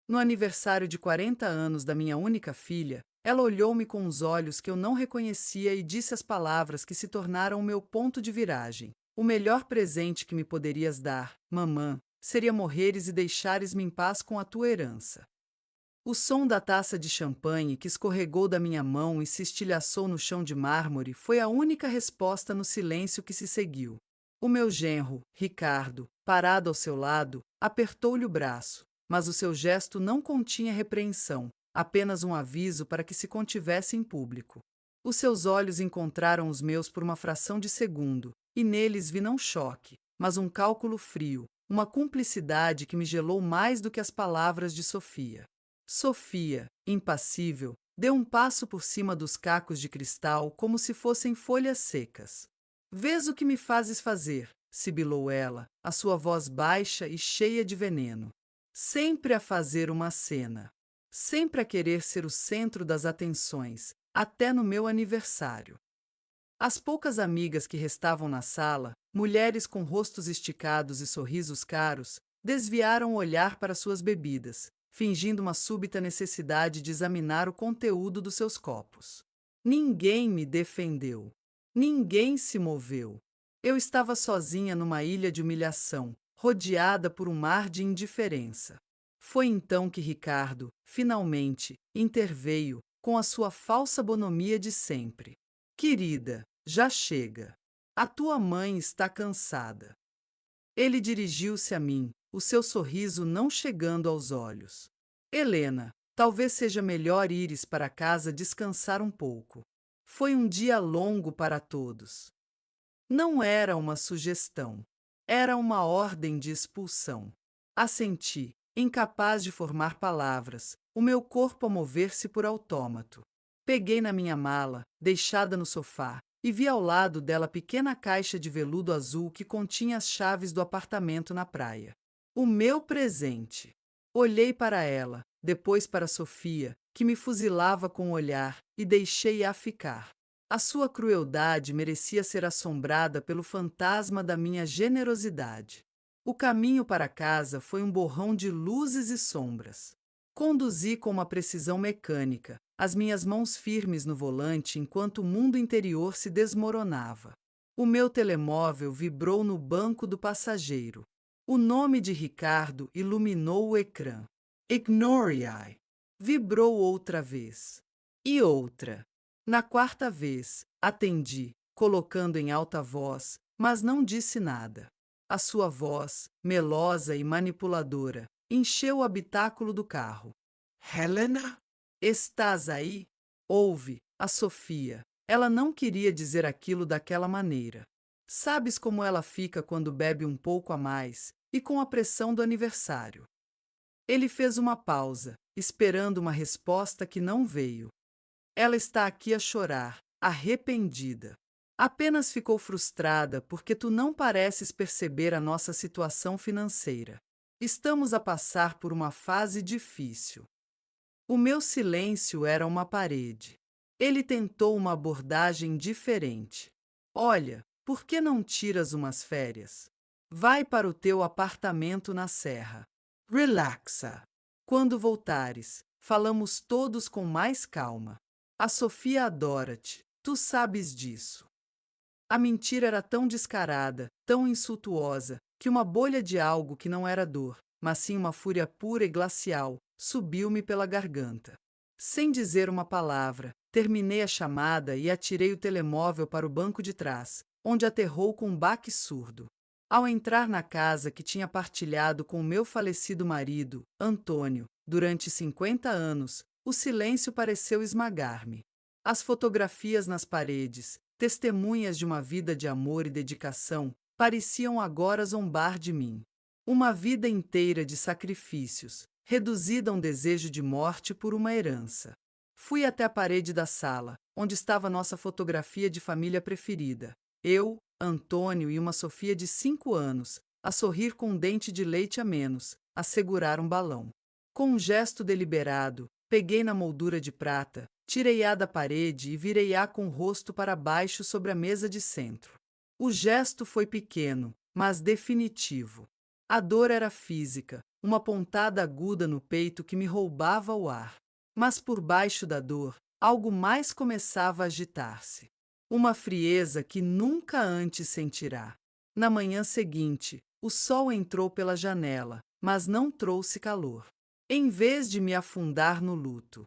No aniversário de 40 anos da minha única filha, ela olhou-me com os olhos que eu não reconhecia e disse as palavras que se tornaram o meu ponto de viragem. O melhor presente que me poderias dar, mamã, seria morreres e deixares-me em paz com a tua herança. O som da taça de champanhe que escorregou da minha mão e se estilhaçou no chão de mármore foi a única resposta no silêncio que se seguiu. O meu genro, Ricardo, parado ao seu lado, apertou-lhe o braço, mas o seu gesto não continha repreensão, apenas um aviso para que se contivesse em público. Os seus olhos encontraram os meus por uma fração de segundo, e neles vi não choque, mas um cálculo frio, uma cumplicidade que me gelou mais do que as palavras de Sofia. Sofia, impassível, deu um passo por cima dos cacos de cristal como se fossem folhas secas. Vês o que me fazes fazer, sibilou ela, a sua voz baixa e cheia de veneno. Sempre a fazer uma cena. Sempre a querer ser o centro das atenções, até no meu aniversário. As poucas amigas que restavam na sala, mulheres com rostos esticados e sorrisos caros, desviaram o olhar para suas bebidas, fingindo uma súbita necessidade de examinar o conteúdo dos seus copos. Ninguém me defendeu. Ninguém se moveu. Eu estava sozinha numa ilha de humilhação, rodeada por um mar de indiferença. Foi então que Ricardo, finalmente, interveio, com a sua falsa bonomia de sempre. Querida, já chega. A tua mãe está cansada. Ele dirigiu-se a mim, o seu sorriso não chegando aos olhos. Helena, talvez seja melhor ires para casa descansar um pouco. Foi um dia longo para todos. Não era uma sugestão. Era uma ordem de expulsão. Assenti, incapaz de formar palavras, o meu corpo a mover-se por autômato. Peguei na minha mala, deixada no sofá, e vi ao lado dela a pequena caixa de veludo azul que continha as chaves do apartamento na praia. O meu presente. Olhei para ela, depois para Sofia, que me fuzilava com o olhar, e deixei-a ficar. A sua crueldade merecia ser assombrada pelo fantasma da minha generosidade. O caminho para casa foi um borrão de luzes e sombras. Conduzi com uma precisão mecânica, as minhas mãos firmes no volante enquanto o mundo interior se desmoronava. O meu telemóvel vibrou no banco do passageiro. O nome de Ricardo iluminou o ecrã. Ignore-I. Vibrou outra vez. E outra. Na quarta vez, atendi, colocando em alta voz, mas não disse nada. A sua voz, melosa e manipuladora, encheu o habitáculo do carro. Helena? Estás aí? Ouve, a Sofia. Ela não queria dizer aquilo daquela maneira. Sabes como ela fica quando bebe um pouco a mais, e com a pressão do aniversário. Ele fez uma pausa, esperando uma resposta que não veio. Ela está aqui a chorar, arrependida. Apenas ficou frustrada porque tu não pareces perceber a nossa situação financeira. Estamos a passar por uma fase difícil. O meu silêncio era uma parede. Ele tentou uma abordagem diferente. Olha, por que não tiras umas férias? Vai para o teu apartamento na serra. Relaxa. Quando voltares, falamos todos com mais calma. A Sofia adora-te, tu sabes disso. A mentira era tão descarada, tão insultuosa, que uma bolha de algo que não era dor, mas sim uma fúria pura e glacial, subiu-me pela garganta. Sem dizer uma palavra, terminei a chamada e atirei o telemóvel para o banco de trás, onde aterrou com um baque surdo. Ao entrar na casa que tinha partilhado com o meu falecido marido, Antônio, durante 50 anos, o silêncio pareceu esmagar-me. As fotografias nas paredes, testemunhas de uma vida de amor e dedicação, pareciam agora zombar de mim. Uma vida inteira de sacrifícios, reduzida a um desejo de morte por uma herança. Fui até a parede da sala, onde estava nossa fotografia de família preferida. Eu, Antônio e uma Sofia de 5 anos, a sorrir com um dente de leite a menos, a segurar um balão. Com um gesto deliberado, peguei na moldura de prata, tirei-a da parede e virei-a com o rosto para baixo sobre a mesa de centro. O gesto foi pequeno, mas definitivo. A dor era física, uma pontada aguda no peito que me roubava o ar. Mas por baixo da dor, algo mais começava a agitar-se. Uma frieza que nunca antes sentirá. Na manhã seguinte, o sol entrou pela janela, mas não trouxe calor. Em vez de me afundar no luto,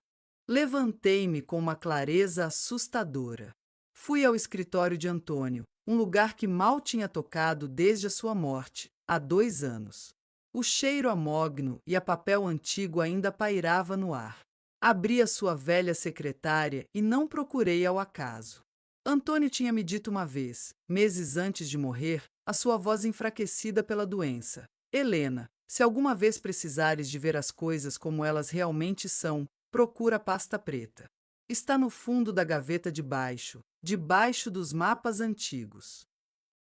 levantei-me com uma clareza assustadora. Fui ao escritório de Antônio, um lugar que mal tinha tocado desde a sua morte, há 2 anos. O cheiro a mogno e a papel antigo ainda pairava no ar. Abri a sua velha secretária e não procurei ao acaso. Antônio tinha me dito uma vez, meses antes de morrer, a sua voz enfraquecida pela doença: Helena, se alguma vez precisares de ver as coisas como elas realmente são, procura a pasta preta. Está no fundo da gaveta de baixo, debaixo dos mapas antigos.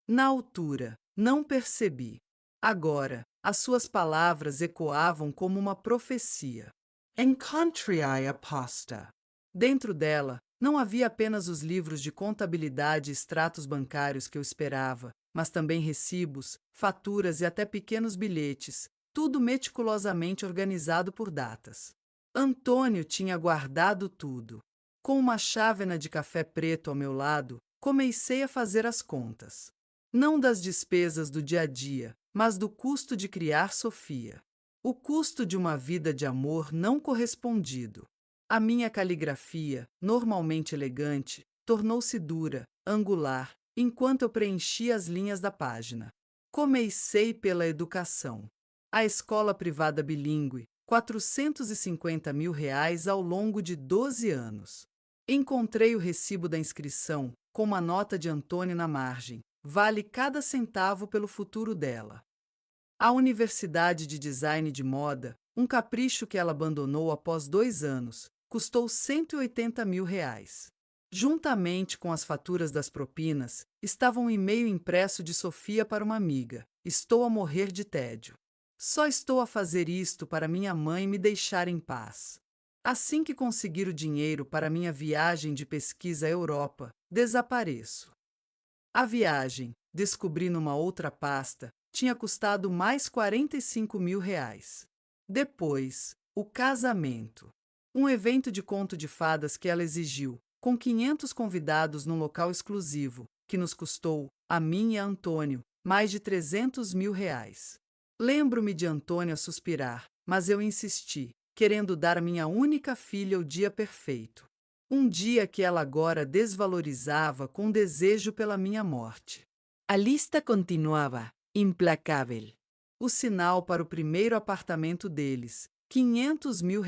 Na altura, não percebi. Agora, as suas palavras ecoavam como uma profecia. Encontrei a pasta. Dentro dela, não havia apenas os livros de contabilidade e extratos bancários que eu esperava, mas também recibos, faturas e até pequenos bilhetes, tudo meticulosamente organizado por datas. Antônio tinha guardado tudo. Com uma chávena de café preto ao meu lado, comecei a fazer as contas. Não das despesas do dia a dia, mas do custo de criar Sofia. O custo de uma vida de amor não correspondido. A minha caligrafia, normalmente elegante, tornou-se dura, angular, enquanto eu preenchia as linhas da página. Comecei pela educação. A escola privada bilíngue, R$ 450 mil ao longo de 12 anos. Encontrei o recibo da inscrição, com uma nota de Antônio na margem. Vale cada centavo pelo futuro dela. A Universidade de Design de Moda, um capricho que ela abandonou após 2 anos, custou R$ 180 mil. Juntamente com as faturas das propinas, estava um e-mail impresso de Sofia para uma amiga. Estou a morrer de tédio. Só estou a fazer isto para minha mãe me deixar em paz. Assim que conseguir o dinheiro para minha viagem de pesquisa à Europa, desapareço. A viagem, descobri numa outra pasta, tinha custado mais R$ 45 mil. Depois, o casamento. Um evento de conto de fadas que ela exigiu, com 500 convidados num local exclusivo, que nos custou, a mim e a Antônio, mais de R$ 300 mil. Lembro-me de Antônio a suspirar, mas eu insisti, querendo dar à minha única filha o dia perfeito. Um dia que ela agora desvalorizava com desejo pela minha morte. A lista continuava, implacável. O sinal para o primeiro apartamento deles, R$ 500 mil.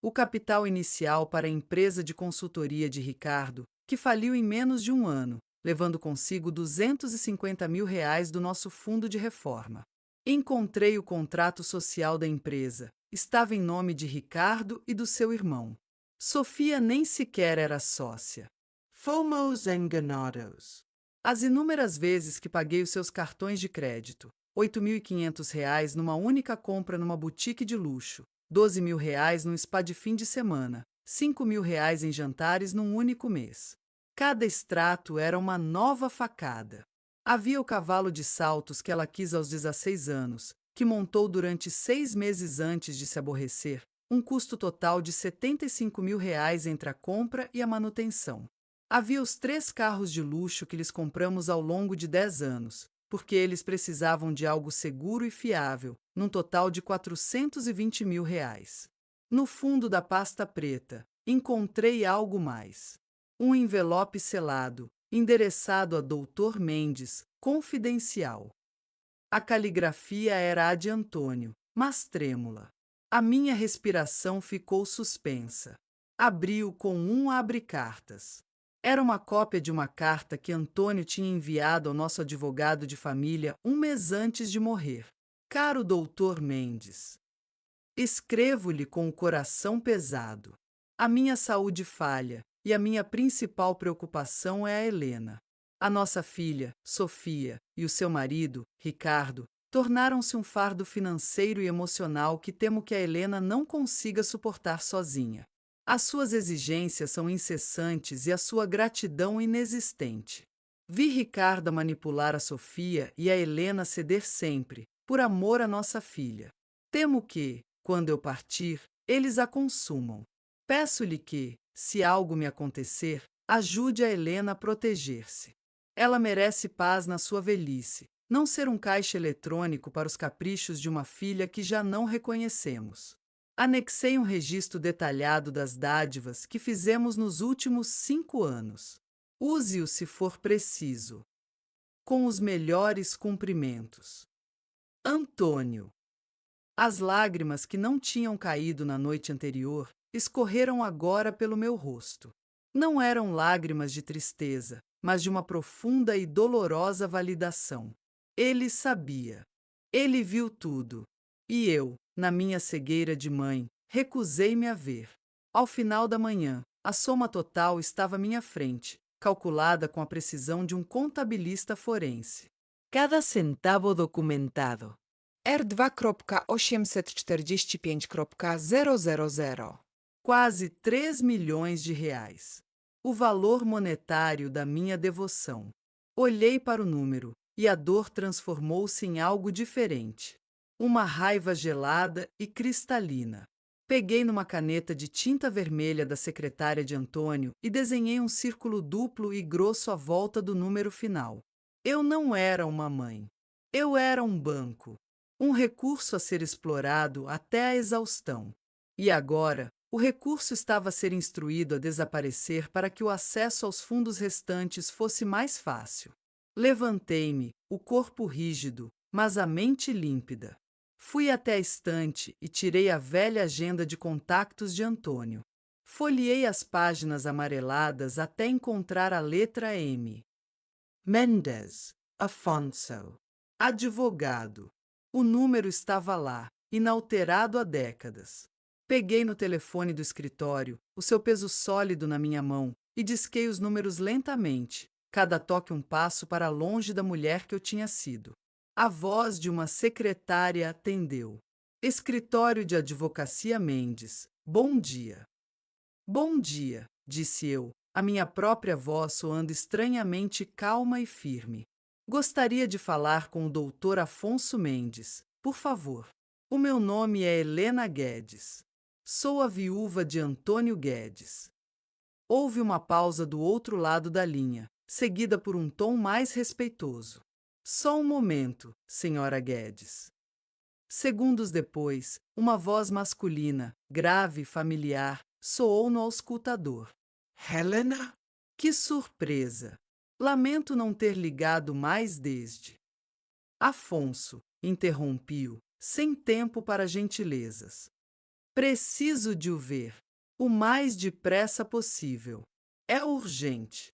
O capital inicial para a empresa de consultoria de Ricardo, que faliu em menos de um ano, levando consigo R$ 250 mil do nosso fundo de reforma. Encontrei o contrato social da empresa. Estava em nome de Ricardo e do seu irmão. Sofia nem sequer era sócia. Fomos enganados. As inúmeras vezes que paguei os seus cartões de crédito, R$ 8.500 numa única compra numa boutique de luxo, R$ 12 mil num spa de fim de semana, R$ 5 mil em jantares num único mês. Cada extrato era uma nova facada. Havia o cavalo de saltos que ela quis aos 16 anos, que montou durante 6 meses antes de se aborrecer, um custo total de R$ 75 mil entre a compra e a manutenção. Havia os 3 carros de luxo que lhes compramos ao longo de 10 anos, porque eles precisavam de algo seguro e fiável, num total de R$ 420 mil. No fundo da pasta preta, encontrei algo mais. Um envelope selado, endereçado a Dr. Mendes, confidencial. A caligrafia era a de Antônio, mas trêmula. A minha respiração ficou suspensa. Abri-o com um abre-cartas. Era uma cópia de uma carta que Antônio tinha enviado ao nosso advogado de família um mês antes de morrer. Caro Dr. Mendes, escrevo-lhe com o coração pesado. A minha saúde falha e a minha principal preocupação é a Helena. A nossa filha, Sofia, e o seu marido, Ricardo, tornaram-se um fardo financeiro e emocional que temo que a Helena não consiga suportar sozinha. As suas exigências são incessantes e a sua gratidão inexistente. Vi Ricardo manipular a Sofia e a Helena ceder sempre, por amor à nossa filha. Temo que, quando eu partir, eles a consumam. Peço-lhe que, se algo me acontecer, ajude a Helena a proteger-se. Ela merece paz na sua velhice, não ser um caixa eletrônico para os caprichos de uma filha que já não reconhecemos. Anexei um registro detalhado das dádivas que fizemos nos últimos 5 anos. Use-o se for preciso. Com os melhores cumprimentos. Antônio. As lágrimas que não tinham caído na noite anterior escorreram agora pelo meu rosto. Não eram lágrimas de tristeza, mas de uma profunda e dolorosa validação. Ele sabia. Ele viu tudo. E eu, na minha cegueira de mãe, recusei-me a ver. Ao final da manhã, a soma total estava à minha frente, calculada com a precisão de um contabilista forense. Cada centavo documentado. R2.845.000. Quase 3 milhões de reais. O valor monetário da minha devoção. Olhei para o número e a dor transformou-se em algo diferente. Uma raiva gelada e cristalina. Peguei numa caneta de tinta vermelha da secretária de Antônio e desenhei um círculo duplo e grosso à volta do número final. Eu não era uma mãe. Eu era um banco. Um recurso a ser explorado até a exaustão. E agora, o recurso estava a ser instruído a desaparecer para que o acesso aos fundos restantes fosse mais fácil. Levantei-me, o corpo rígido, mas a mente límpida. Fui até a estante e tirei a velha agenda de contactos de Antônio. Folheei as páginas amareladas até encontrar a letra M. Mendes, Afonso. Advogado. O número estava lá, inalterado há décadas. Peguei no telefone do escritório, o seu peso sólido na minha mão, e disquei os números lentamente, cada toque um passo para longe da mulher que eu tinha sido. A voz de uma secretária atendeu. Escritório de Advocacia Mendes. Bom dia. Bom dia, disse eu, a minha própria voz soando estranhamente calma e firme. Gostaria de falar com o doutor Afonso Mendes, por favor. O meu nome é Helena Guedes. Sou a viúva de Antônio Guedes. Houve uma pausa do outro lado da linha, seguida por um tom mais respeitoso. Só um momento, senhora Guedes. Segundos depois, uma voz masculina, grave e familiar, soou no auscultador. Helena? Que surpresa! Lamento não ter ligado mais desde. Afonso, interrompi-o, sem tempo para gentilezas. Preciso de o ver, o mais depressa possível. É urgente.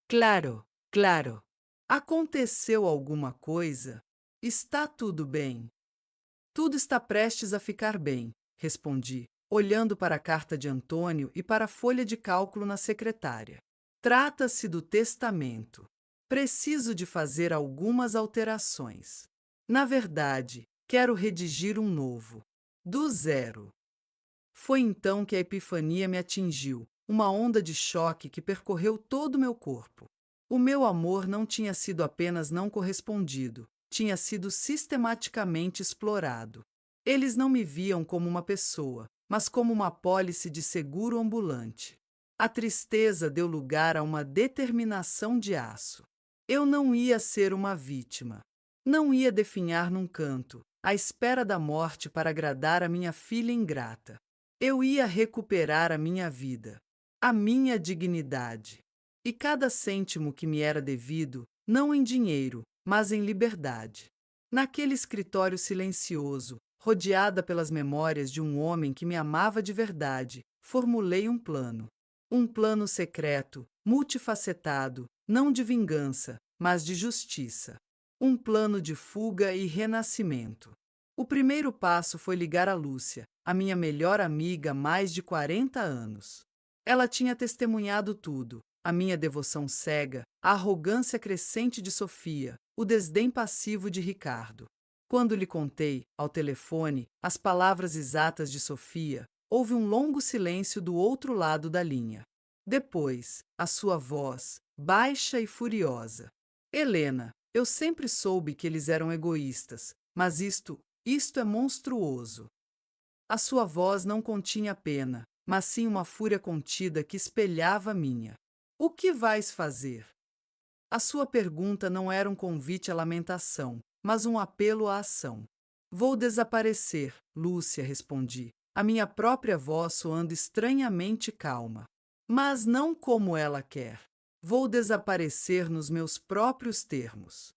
Claro, claro. Aconteceu alguma coisa? Está tudo bem? Tudo está prestes a ficar bem, respondi, olhando para a carta de Antônio e para a folha de cálculo na secretária. Trata-se do testamento. Preciso de fazer algumas alterações. Na verdade, quero redigir um novo. Do zero. Foi então que a epifania me atingiu, uma onda de choque que percorreu todo o meu corpo. O meu amor não tinha sido apenas não correspondido, tinha sido sistematicamente explorado. Eles não me viam como uma pessoa, mas como uma apólice de seguro ambulante. A tristeza deu lugar a uma determinação de aço. Eu não ia ser uma vítima. Não ia definhar num canto, à espera da morte para agradar a minha filha ingrata. Eu ia recuperar a minha vida, a minha dignidade. E cada cêntimo que me era devido, não em dinheiro, mas em liberdade. Naquele escritório silencioso, rodeada pelas memórias de um homem que me amava de verdade, formulei um plano. Um plano secreto, multifacetado, não de vingança, mas de justiça. Um plano de fuga e renascimento. O primeiro passo foi ligar a Lúcia, a minha melhor amiga há mais de 40 anos. Ela tinha testemunhado tudo, a minha devoção cega, a arrogância crescente de Sofia, o desdém passivo de Ricardo. Quando lhe contei, ao telefone, as palavras exatas de Sofia, houve um longo silêncio do outro lado da linha. Depois, a sua voz, baixa e furiosa. Helena, eu sempre soube que eles eram egoístas, Mas isto é monstruoso. A sua voz não continha pena, mas sim uma fúria contida que espelhava a minha. O que vais fazer? A sua pergunta não era um convite à lamentação, mas um apelo à ação. Vou desaparecer, Lúcia, respondi, a minha própria voz soando estranhamente calma. Mas não como ela quer. Vou desaparecer nos meus próprios termos.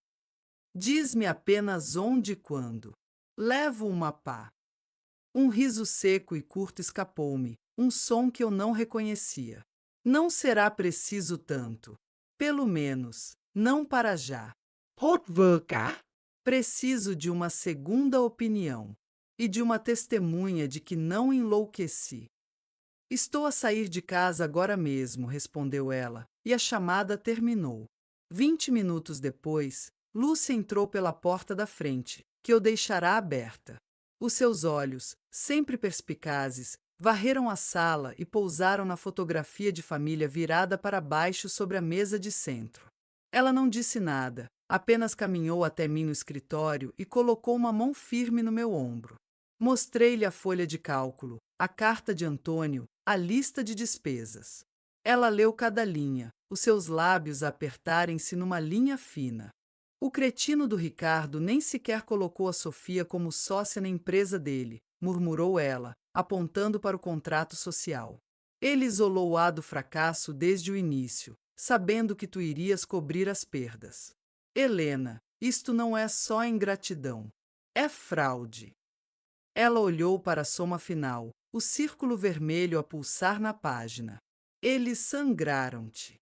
Diz-me apenas onde e quando. Levo uma pá. Um riso seco e curto escapou-me, um som que eu não reconhecia. Não será preciso tanto. Pelo menos, não para já. Hốt vơ cả. Preciso de uma segunda opinião e de uma testemunha de que não enlouqueci. Estou a sair de casa agora mesmo, respondeu ela, e a chamada terminou. 20 minutos depois, Lúcia entrou pela porta da frente, que eu deixará aberta. Os seus olhos, sempre perspicazes, varreram a sala e pousaram na fotografia de família virada para baixo sobre a mesa de centro. Ela não disse nada, apenas caminhou até mim no escritório e colocou uma mão firme no meu ombro. Mostrei-lhe a folha de cálculo, a carta de Antônio, a lista de despesas. Ela leu cada linha, os seus lábios a apertarem-se numa linha fina. O cretino do Ricardo nem sequer colocou a Sofia como sócia na empresa dele, murmurou ela, apontando para o contrato social. Ele isolou-a do fracasso desde o início, sabendo que tu irias cobrir as perdas. Helena, isto não é só ingratidão. É fraude. Ela olhou para a soma final, o círculo vermelho a pulsar na página. Eles sangraram-te.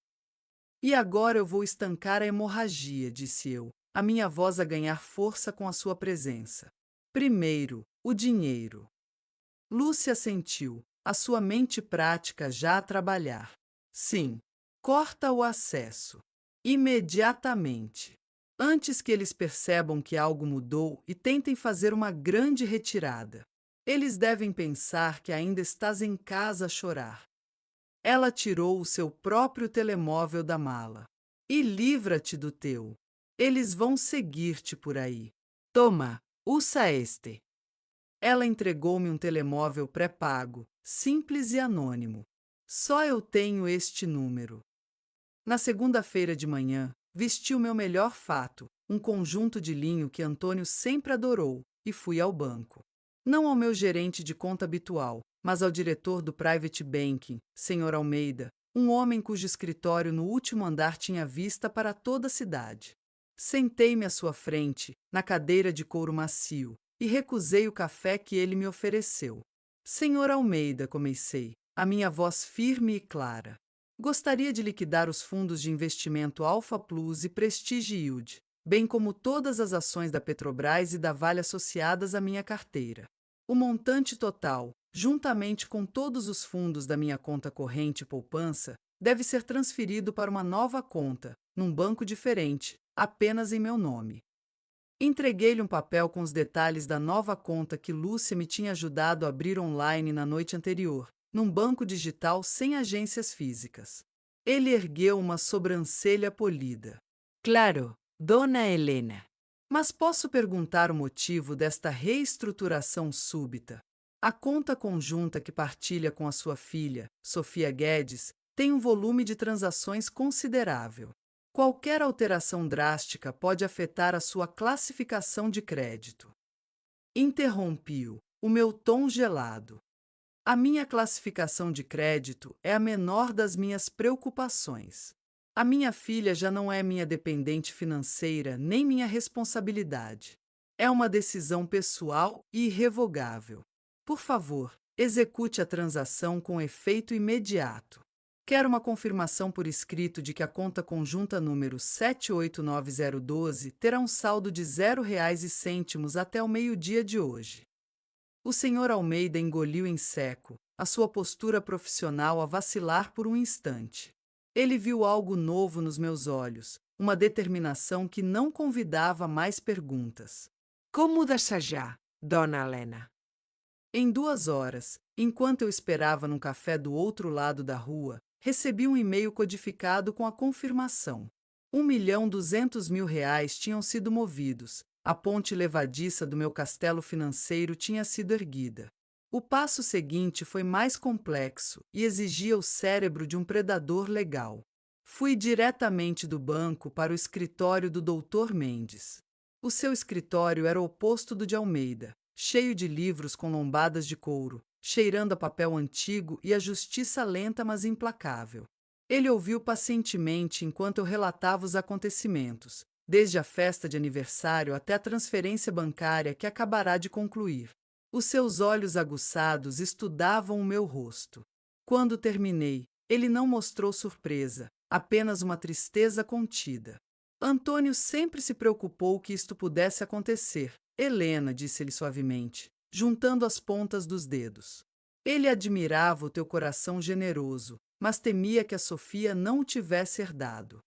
E agora eu vou estancar a hemorragia, disse eu, a minha voz a ganhar força com a sua presença. Primeiro, o dinheiro. Lúcia sentiu, a sua mente prática já a trabalhar. Sim, corta o acesso. Imediatamente. Antes que eles percebam que algo mudou e tentem fazer uma grande retirada. Eles devem pensar que ainda estás em casa a chorar. Ela tirou o seu próprio telemóvel da mala. E livra-te do teu. Eles vão seguir-te por aí. Toma, usa este. Ela entregou-me um telemóvel pré-pago, simples e anônimo. Só eu tenho este número. Na segunda-feira de manhã, vesti o meu melhor fato, um conjunto de linho que Antônio sempre adorou, e fui ao banco. Não ao meu gerente de conta habitual, mas ao diretor do Private Banking, Sr. Almeida, um homem cujo escritório no último andar tinha vista para toda a cidade. Sentei-me à sua frente, na cadeira de couro macio, e recusei o café que ele me ofereceu. Sr. Almeida, comecei, a minha voz firme e clara. Gostaria de liquidar os fundos de investimento Alpha Plus e Prestige Yield, bem como todas as ações da Petrobras e da Vale associadas à minha carteira. O montante total, juntamente com todos os fundos da minha conta corrente e poupança, deve ser transferido para uma nova conta, num banco diferente, apenas em meu nome. Entreguei-lhe um papel com os detalhes da nova conta que Lúcia me tinha ajudado a abrir online na noite anterior, num banco digital sem agências físicas. Ele ergueu uma sobrancelha polida. Claro, Dona Helena. Mas posso perguntar o motivo desta reestruturação súbita? A conta conjunta que partilha com a sua filha, Sofia Guedes, tem um volume de transações considerável. Qualquer alteração drástica pode afetar a sua classificação de crédito. Interrompi-o, o meu tom gelado. A minha classificação de crédito é a menor das minhas preocupações. A minha filha já não é minha dependente financeira nem minha responsabilidade. É uma decisão pessoal e irrevogável. Por favor, execute a transação com efeito imediato. Quero uma confirmação por escrito de que a conta conjunta número 789012 terá um saldo de R$ 0,00 até o meio-dia de hoje. O Sr. Almeida engoliu em seco, a sua postura profissional a vacilar por um instante. Ele viu algo novo nos meus olhos, uma determinação que não convidava mais perguntas. Como dessa já, Dona Helena? Em 2 horas, enquanto eu esperava num café do outro lado da rua, recebi um e-mail codificado com a confirmação. R$ 1.200.000 tinham sido movidos, A ponte levadiça do meu castelo financeiro tinha sido erguida. O passo seguinte foi mais complexo e exigia o cérebro de um predador legal. Fui diretamente do banco para o escritório do Dr. Mendes. O seu escritório era o oposto do de Almeida, cheio de livros com lombadas de couro, cheirando a papel antigo e a justiça lenta mas implacável. Ele ouviu pacientemente enquanto eu relatava os acontecimentos, desde a festa de aniversário até a transferência bancária que acabará de concluir. Os seus olhos aguçados estudavam o meu rosto. Quando terminei, ele não mostrou surpresa, apenas uma tristeza contida. Antônio sempre se preocupou que isto pudesse acontecer. Helena, disse-lhe suavemente, juntando as pontas dos dedos. Ele admirava o teu coração generoso, mas temia que a Sofia não o tivesse herdado.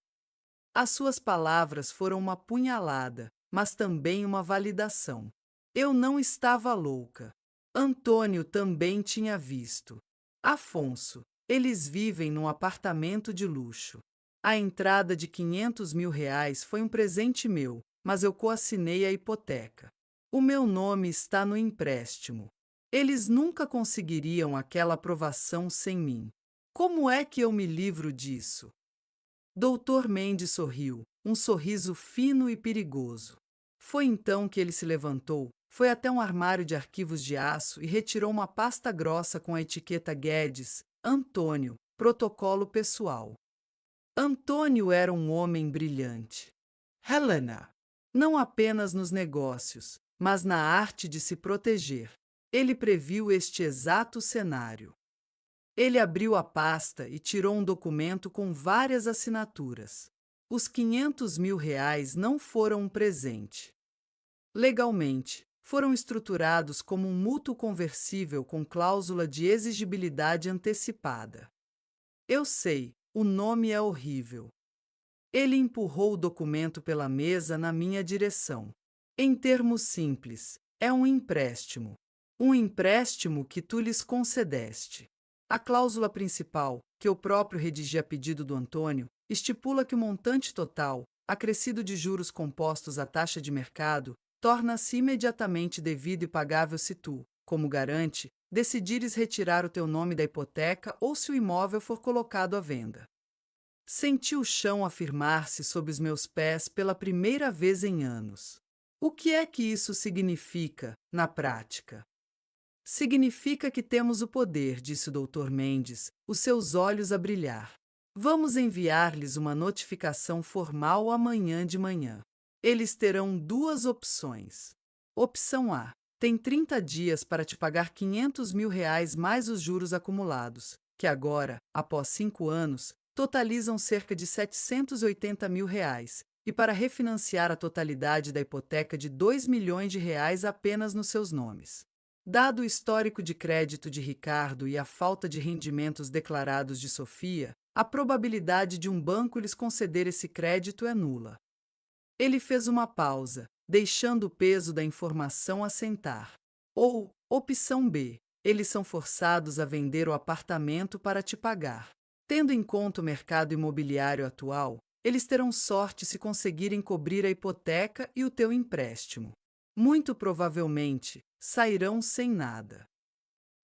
As suas palavras foram uma punhalada, mas também uma validação. Eu não estava louca. Antônio também tinha visto. Afonso, eles vivem num apartamento de luxo. A entrada de R$ 500.000 foi um presente meu, mas eu coassinei a hipoteca. O meu nome está no empréstimo. Eles nunca conseguiriam aquela aprovação sem mim. Como é que eu me livro disso? Dr. Mendes sorriu, um sorriso fino e perigoso. Foi então que ele se levantou, foi até um armário de arquivos de aço e retirou uma pasta grossa com a etiqueta Guedes, Antônio, protocolo pessoal. Antônio era um homem brilhante. Helena, Não apenas nos negócios, mas na arte de se proteger. Ele previu este exato cenário. Ele abriu a pasta e tirou um documento com várias assinaturas. Os R$ 500.000 não foram um presente. Legalmente, foram estruturados como um mútuo conversível com cláusula de exigibilidade antecipada. Eu sei, o nome é horrível. Ele empurrou o documento pela mesa na minha direção. Em termos simples, é um empréstimo. Um empréstimo que tu lhes concedeste. A cláusula principal, que eu próprio redigi a pedido do Antônio, estipula que o montante total, acrescido de juros compostos à taxa de mercado, torna-se imediatamente devido e pagável se tu, como garante, decidires retirar o teu nome da hipoteca ou se o imóvel for colocado à venda. Senti o chão afirmar-se sob os meus pés pela primeira vez em anos. O que é que isso significa, na prática? Significa que temos o poder, disse o Dr. Mendes, os seus olhos a brilhar. Vamos enviar-lhes uma notificação formal amanhã de manhã. Eles terão duas opções. Opção A. Tem 30 dias para te pagar R$ 500.000 mais os juros acumulados, que agora, após 5 anos, totalizam cerca de R$ 780.000, e para refinanciar a totalidade da hipoteca de R$ 2 milhões apenas nos seus nomes. Dado o histórico de crédito de Ricardo e a falta de rendimentos declarados de Sofia, a probabilidade de um banco lhes conceder esse crédito é nula. Ele fez uma pausa, deixando o peso da informação assentar. Ou, opção B, eles são forçados a vender o apartamento para te pagar. Tendo em conta o mercado imobiliário atual, eles terão sorte se conseguirem cobrir a hipoteca e o teu empréstimo. Muito provavelmente, sairão sem nada.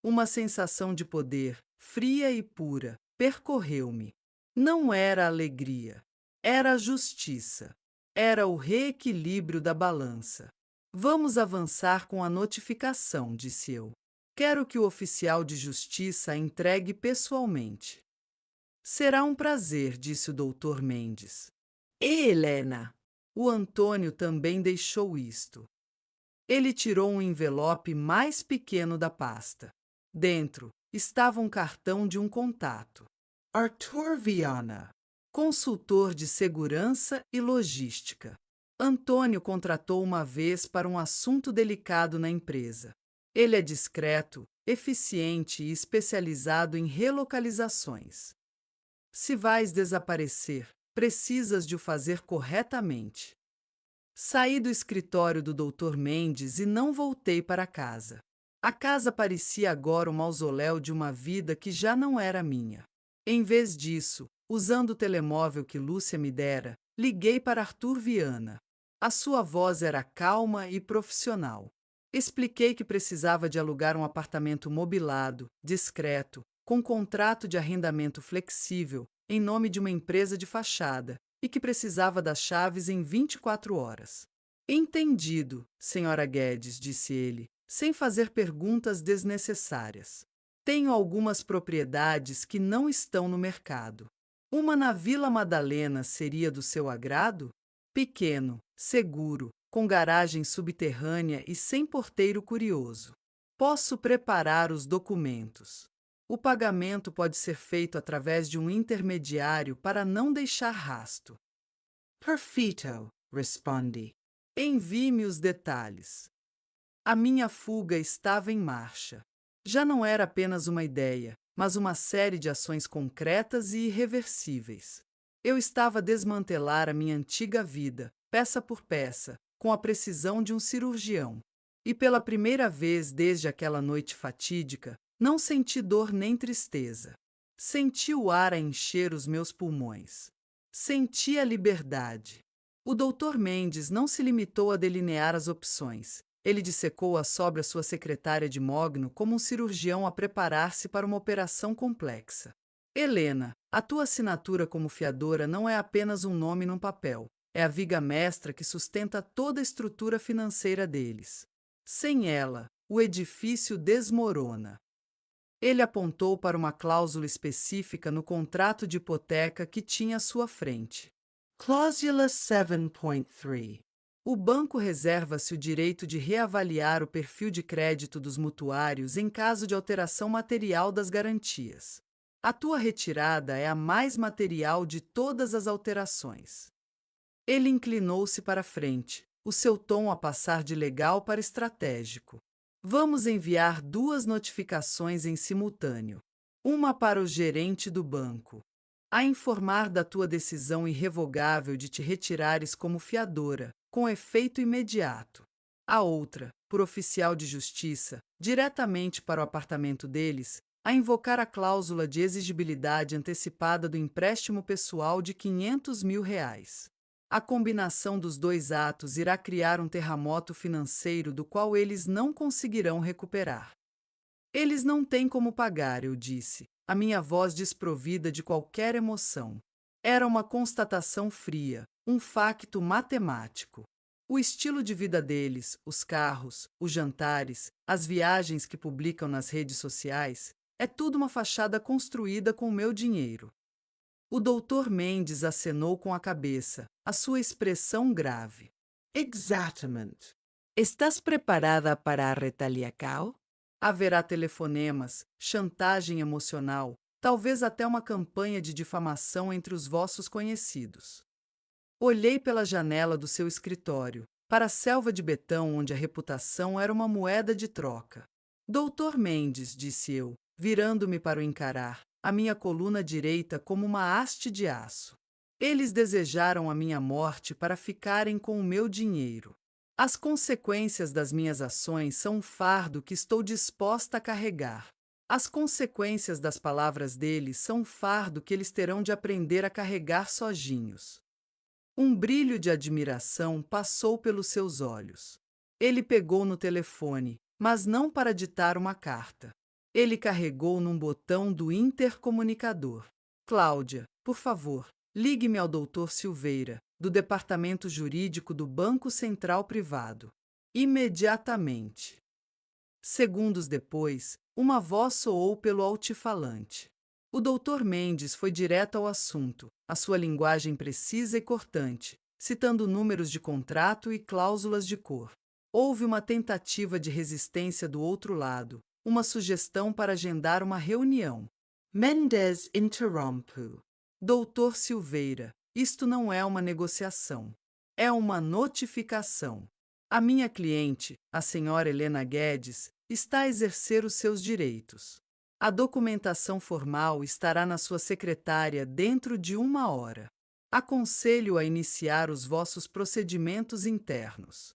Uma sensação de poder, fria e pura, percorreu-me. Não era alegria, era a justiça. Era o reequilíbrio da balança. Vamos avançar com a notificação, disse eu. Quero que o oficial de justiça a entregue pessoalmente. Será um prazer, disse o Dr. Mendes. e Helena. O Antônio também deixou isto. Ele tirou um envelope mais pequeno da pasta. Dentro estava um cartão de um contato. Arthur Viana, Consultor de segurança e logística. Antônio contratou uma vez para um assunto delicado na empresa. Ele é discreto, eficiente e especializado em relocalizações. Se vais desaparecer, precisas de o fazer corretamente. Saí do escritório do Dr. Mendes e não voltei para casa. A casa parecia agora o mausoléu de uma vida que já não era minha. Em vez disso, usando o telemóvel que Lúcia me dera, liguei para Arthur Viana. A sua voz era calma e profissional. Expliquei que precisava de alugar um apartamento mobilado, discreto, com contrato de arrendamento flexível, em nome de uma empresa de fachada, e que precisava das chaves em 24 horas. Entendido, senhora Guedes, disse ele, sem fazer perguntas desnecessárias. Tenho algumas propriedades que não estão no mercado. Uma na Vila Madalena seria do seu agrado? Pequeno, seguro, com garagem subterrânea e sem porteiro curioso. Posso preparar os documentos. O pagamento pode ser feito através de um intermediário para não deixar rasto. Perfeito, respondi. Envie-me os detalhes. A minha fuga estava em marcha. Já não era apenas uma ideia, mas uma série de ações concretas e irreversíveis. Eu estava a desmantelar a minha antiga vida, peça por peça, com a precisão de um cirurgião. E pela primeira vez desde aquela noite fatídica, não senti dor nem tristeza. Senti o ar a encher os meus pulmões. Senti a liberdade. O Dr. Mendes não se limitou a delinear as opções. Ele dissecou-as sobre a sua secretária de mogno como um cirurgião a preparar-se para uma operação complexa. Helena, a tua assinatura como fiadora não é apenas um nome num papel. É a viga mestra que sustenta toda a estrutura financeira deles. Sem ela, o edifício desmorona. Ele apontou para uma cláusula específica no contrato de hipoteca que tinha à sua frente. Cláusula 7.3. O banco reserva-se o direito de reavaliar o perfil de crédito dos mutuários em caso de alteração material das garantias. A tua retirada é a mais material de todas as alterações. Ele inclinou-se para frente, o seu tom a passar de legal para estratégico. Vamos enviar 2 notificações em simultâneo. Uma para o gerente do banco, a informar da tua decisão irrevogável de te retirares como fiadora, com efeito imediato. A outra, por oficial de justiça, diretamente para o apartamento deles, a invocar a cláusula de exigibilidade antecipada do empréstimo pessoal de R$ 500.000. A combinação dos 2 atos irá criar um terremoto financeiro do qual eles não conseguirão recuperar. Eles não têm como pagar, eu disse, a minha voz desprovida de qualquer emoção. Era uma constatação fria, um facto matemático. O estilo de vida deles, os carros, os jantares, as viagens que publicam nas redes sociais, é tudo uma fachada construída com o meu dinheiro. O Dr. Mendes acenou com a cabeça, a sua expressão grave. Exatamente. Estás preparada para a retaliação? Haverá telefonemas, chantagem emocional, talvez até uma campanha de difamação entre os vossos conhecidos. Olhei pela janela do seu escritório, para a selva de betão onde a reputação era uma moeda de troca. Dr. Mendes, disse eu, virando-me para o encarar, a minha coluna direita como uma haste de aço. Eles desejaram a minha morte para ficarem com o meu dinheiro. As consequências das minhas ações são um fardo que estou disposta a carregar. As consequências das palavras deles são um fardo que eles terão de aprender a carregar sozinhos. Um brilho de admiração passou pelos seus olhos. Ele pegou no telefone, mas não para ditar uma carta. Ele carregou num botão do intercomunicador. Cláudia, por favor, ligue-me ao Dr. Silveira, do Departamento Jurídico do Banco Central Privado. Imediatamente. Segundos depois, uma voz soou pelo altifalante. O Dr. Mendes foi direto ao assunto, a sua linguagem precisa e cortante, citando números de contrato e cláusulas de cor. Houve uma tentativa de resistência do outro lado, uma sugestão para agendar uma reunião. Mendes interrompu. Dr. Silveira, isto não é uma negociação. É uma notificação. A minha cliente, a senhora Helena Guedes, está a exercer os seus direitos. A documentação formal estará na sua secretária dentro de 1 hora. Aconselho a iniciar os vossos procedimentos internos.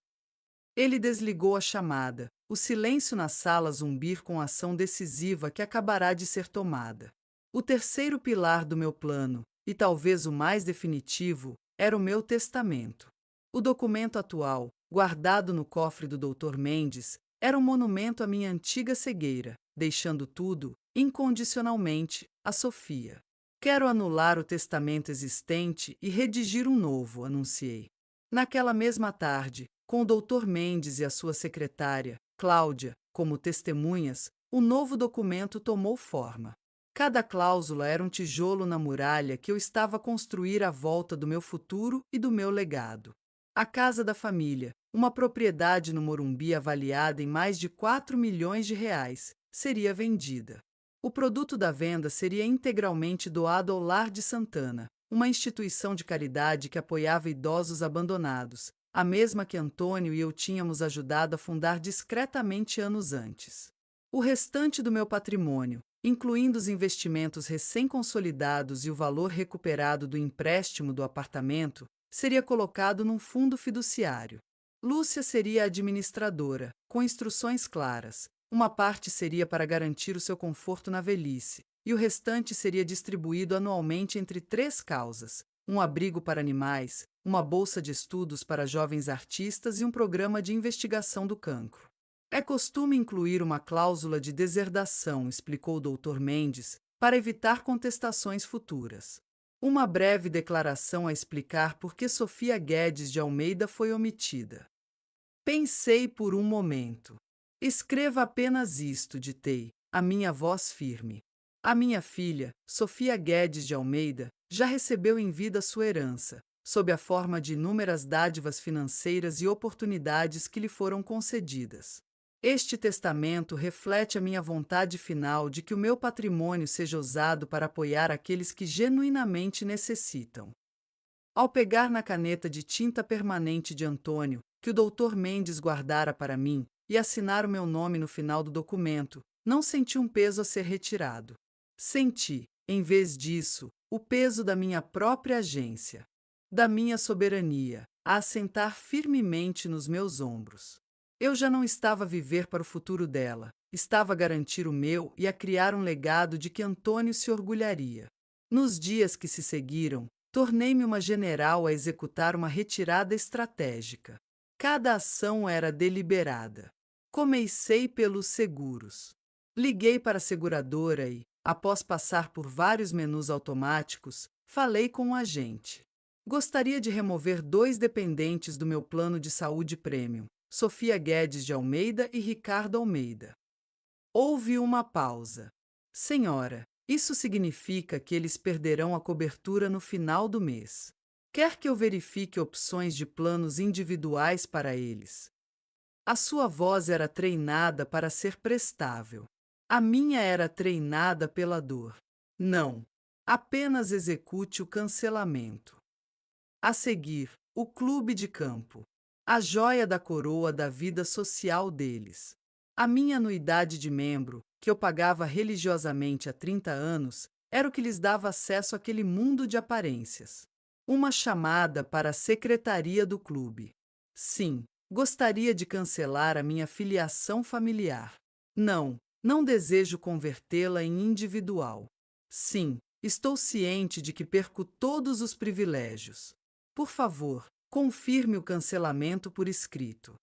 Ele desligou a chamada, o silêncio na sala zumbir com a ação decisiva que acabará de ser tomada. O terceiro pilar do meu plano, e talvez o mais definitivo, era o meu testamento. O documento atual, guardado no cofre do Dr. Mendes, era um monumento à minha antiga cegueira, deixando tudo, incondicionalmente, a Sofia. Quero anular o testamento existente e redigir um novo, anunciei. Naquela mesma tarde, com o Dr. Mendes e a sua secretária, Cláudia, como testemunhas, o novo documento tomou forma. Cada cláusula era um tijolo na muralha que eu estava a construir à volta do meu futuro e do meu legado. A casa da família, uma propriedade no Morumbi avaliada em mais de 4 milhões de reais, seria vendida. O produto da venda seria integralmente doado ao Lar de Santana, uma instituição de caridade que apoiava idosos abandonados, a mesma que Antônio e eu tínhamos ajudado a fundar discretamente anos antes. O restante do meu patrimônio, incluindo os investimentos recém-consolidados e o valor recuperado do empréstimo do apartamento, seria colocado num fundo fiduciário. Lúcia seria a administradora, com instruções claras. Uma parte seria para garantir o seu conforto na velhice, e o restante seria distribuído anualmente entre 3 causas: um abrigo para animais, uma bolsa de estudos para jovens artistas e um programa de investigação do cancro. É costume incluir uma cláusula de deserdação, explicou o Dr. Mendes, para evitar contestações futuras. Uma breve declaração a explicar por que Sofia Guedes de Almeida foi omitida. Pensei por um momento. Escreva apenas isto, ditei, a minha voz firme. A minha filha, Sofia Guedes de Almeida, já recebeu em vida sua herança, sob a forma de inúmeras dádivas financeiras e oportunidades que lhe foram concedidas. Este testamento reflete a minha vontade final de que o meu patrimônio seja usado para apoiar aqueles que genuinamente necessitam. Ao pegar na caneta de tinta permanente de Antônio, que o Dr. Mendes guardara para mim, e assinar o meu nome no final do documento, não senti um peso a ser retirado. Senti, em vez disso, o peso da minha própria agência, da minha soberania, a assentar firmemente nos meus ombros. Eu já não estava a viver para o futuro dela, estava a garantir o meu e a criar um legado de que Antônio se orgulharia. Nos dias que se seguiram, tornei-me uma general a executar uma retirada estratégica. Cada ação era deliberada. Comecei pelos seguros. Liguei para a seguradora e, após passar por vários menus automáticos, falei com o agente. Gostaria de remover 2 dependentes do meu plano de saúde premium, Sofia Guedes de Almeida e Ricardo Almeida. Houve uma pausa. Senhora, isso significa que eles perderão a cobertura no final do mês. Quer que eu verifique opções de planos individuais para eles? A sua voz era treinada para ser prestável. A minha era treinada pela dor. Não. Apenas execute o cancelamento. A seguir, o clube de campo. A joia da coroa da vida social deles. A minha anuidade de membro, que eu pagava religiosamente há 30 anos, era o que lhes dava acesso àquele mundo de aparências. Uma chamada para a secretaria do clube. Sim, gostaria de cancelar a minha filiação familiar. Não, não desejo convertê-la em individual. Sim, estou ciente de que perco todos os privilégios. Por favor, confirme o cancelamento por escrito.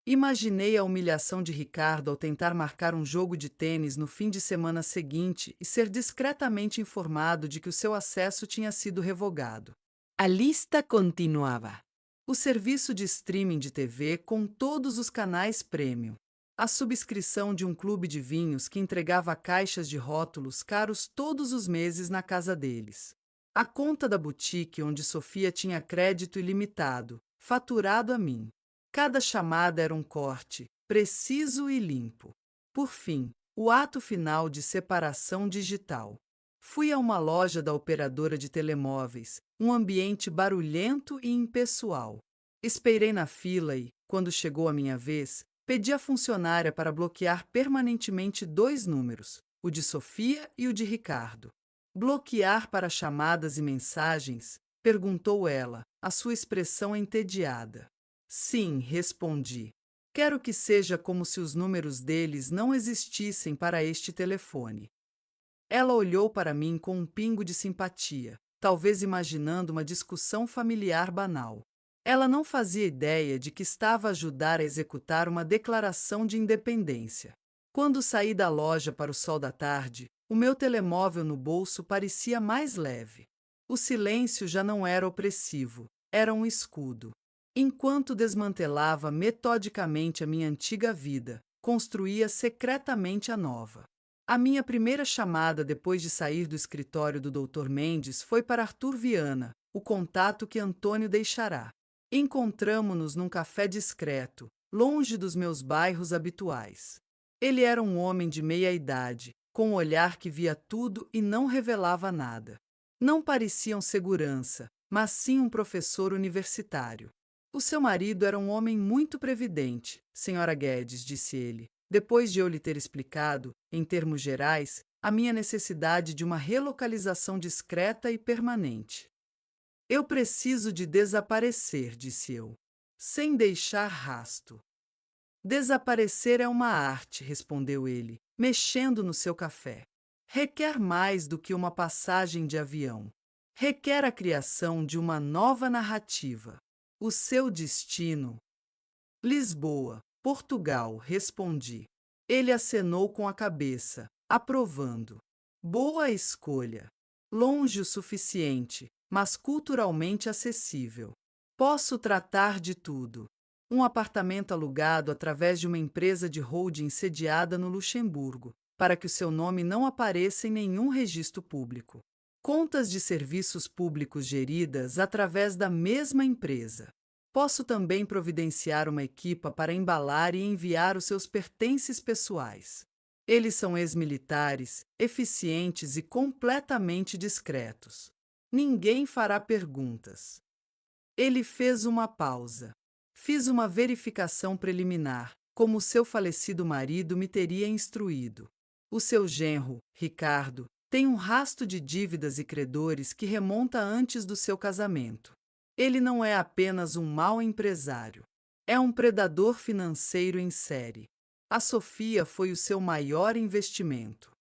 Imaginei a humilhação de Ricardo ao tentar marcar um jogo de tênis no fim de semana seguinte e ser discretamente informado de que o seu acesso tinha sido revogado. A lista continuava. O serviço de streaming de TV com todos os canais premium. A subscrição de um clube de vinhos que entregava caixas de rótulos caros todos os meses na casa deles. A conta da boutique onde Sofia tinha crédito ilimitado, faturado a mim. Cada chamada era um corte, preciso e limpo. Por fim, o ato final de separação digital. Fui a uma loja da operadora de telemóveis, um ambiente barulhento e impessoal. Esperei na fila e, quando chegou a minha vez, pedi à funcionária para bloquear permanentemente 2 números, o de Sofia e o de Ricardo. Bloquear para chamadas e mensagens? Perguntou ela, a sua expressão entediada. Sim, respondi. Quero que seja como se os números deles não existissem para este telefone. Ela olhou para mim com um pingo de simpatia, talvez imaginando uma discussão familiar banal. Ela não fazia ideia de que estava a ajudar a executar uma declaração de independência. Quando saí da loja para o sol da tarde, o meu telemóvel no bolso parecia mais leve. O silêncio já não era opressivo, era um escudo. Enquanto desmantelava metodicamente a minha antiga vida, construía secretamente a nova. A minha primeira chamada depois de sair do escritório do Dr. Mendes foi para Arthur Viana, o contato que Antônio deixará. Encontramo-nos num café discreto, longe dos meus bairros habituais. Ele era um homem de meia idade, com um olhar que via tudo e não revelava nada. Não parecia um segurança, mas sim um professor universitário. O seu marido era um homem muito previdente, Sra. Guedes, disse ele, depois de eu lhe ter explicado, em termos gerais, a minha necessidade de uma relocalização discreta e permanente. Eu preciso de desaparecer, disse eu, sem deixar rasto. Desaparecer é uma arte, respondeu ele, mexendo no seu café. Requer mais do que uma passagem de avião. Requer a criação de uma nova narrativa. O seu destino. Lisboa, Portugal, respondi. Ele acenou com a cabeça, aprovando. Boa escolha. Longe o suficiente, mas culturalmente acessível. Posso tratar de tudo. Um apartamento alugado através de uma empresa de holding sediada no Luxemburgo, para que o seu nome não apareça em nenhum registro público. Contas de serviços públicos geridas através da mesma empresa. Posso também providenciar uma equipa para embalar e enviar os seus pertences pessoais. Eles são ex-militares, eficientes e completamente discretos. Ninguém fará perguntas. Ele fez uma pausa. Fiz uma verificação preliminar, como seu falecido marido me teria instruído. O seu genro, Ricardo, tem um rasto de dívidas e credores que remonta antes do seu casamento. Ele não é apenas um mau empresário. É um predador financeiro em série. A Sofia foi o seu maior investimento.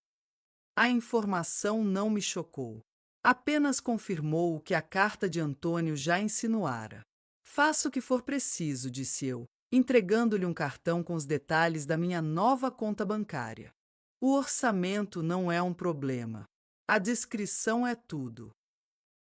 A informação não me chocou. Apenas confirmou o que a carta de Antônio já insinuara. Faça o que for preciso, disse eu, entregando-lhe um cartão com os detalhes da minha nova conta bancária. O orçamento não é um problema. A descrição é tudo.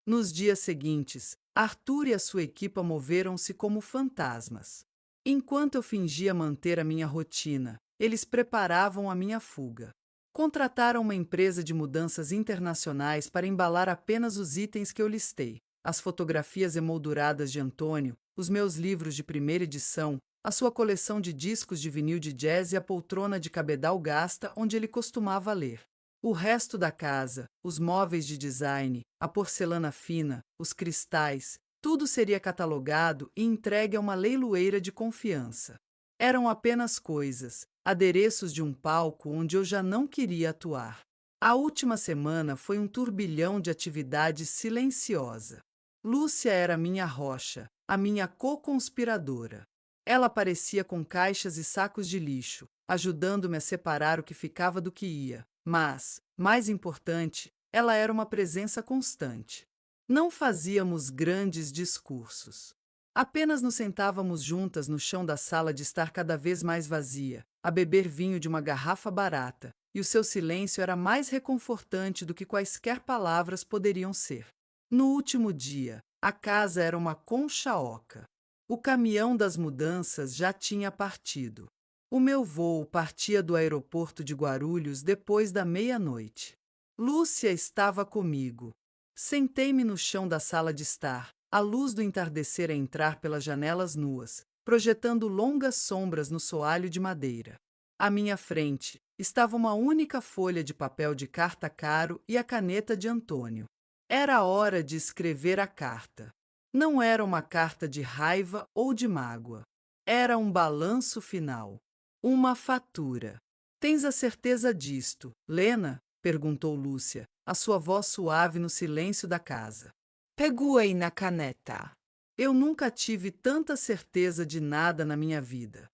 Nos dias seguintes, Arthur e a sua equipa moveram-se como fantasmas. Enquanto eu fingia manter a minha rotina, eles preparavam a minha fuga. Contrataram uma empresa de mudanças internacionais para embalar apenas os itens que eu listei: as fotografias emolduradas de Antônio, os meus livros de primeira edição, a sua coleção de discos de vinil de jazz e a poltrona de cabedal gasta onde ele costumava ler. O resto da casa, os móveis de design, a porcelana fina, os cristais, tudo seria catalogado e entregue a uma leiloeira de confiança. Eram apenas coisas, adereços de um palco onde eu já não queria atuar. A última semana foi um turbilhão de atividade silenciosa. Lúcia era minha rocha, a minha co-conspiradora. Ela aparecia com caixas e sacos de lixo, ajudando-me a separar o que ficava do que ia. Mas, mais importante, ela era uma presença constante. Não fazíamos grandes discursos. Apenas nos sentávamos juntas no chão da sala de estar cada vez mais vazia, a beber vinho de uma garrafa barata, e o seu silêncio era mais reconfortante do que quaisquer palavras poderiam ser. No último dia, a casa era uma concha oca. O caminhão das mudanças já tinha partido. O meu voo partia do aeroporto de Guarulhos depois da meia-noite. Lúcia estava comigo. Sentei-me no chão da sala de estar, a luz do entardecer a entrar pelas janelas nuas, projetando longas sombras no soalho de madeira. À minha frente estava uma única folha de papel de carta caro e a caneta de Antônio. Era hora de escrever a carta. Não era uma carta de raiva ou de mágoa. Era um balanço final. Uma fatura. Tens a certeza disto, Lena? Perguntou Lúcia, a sua voz suave no silêncio da casa. Peguei na caneta. Eu nunca tive tanta certeza de nada na minha vida.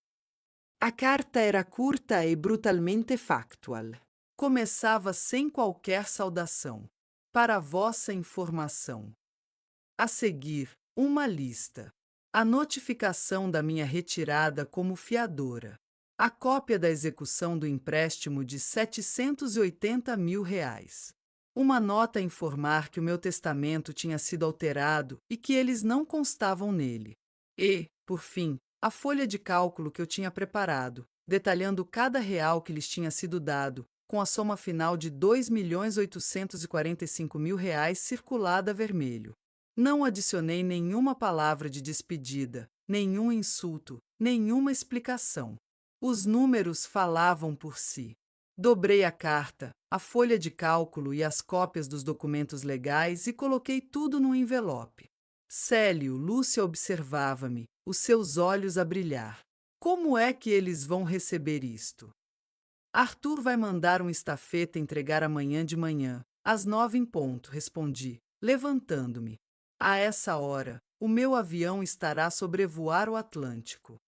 A carta era curta e brutalmente factual. Começava sem qualquer saudação. Para vossa informação. A seguir, uma lista. A notificação da minha retirada como fiadora. A cópia da execução do empréstimo de R$ 780 mil. Uma nota a informar que o meu testamento tinha sido alterado e que eles não constavam nele. E, por fim, a folha de cálculo que eu tinha preparado, detalhando cada real que lhes tinha sido dado, com a soma final de R$ 2.845.000 circulada a vermelho. Não adicionei nenhuma palavra de despedida, nenhum insulto, nenhuma explicação. Os números falavam por si. Dobrei a carta, a folha de cálculo e as cópias dos documentos legais e coloquei tudo num envelope. Célio, Lúcia observava-me, os seus olhos a brilhar. Como é que eles vão receber isto? Arthur vai mandar um estafeta entregar amanhã de manhã, às 9 em ponto, respondi, levantando-me. A essa hora, o meu avião estará a sobrevoar o Atlântico.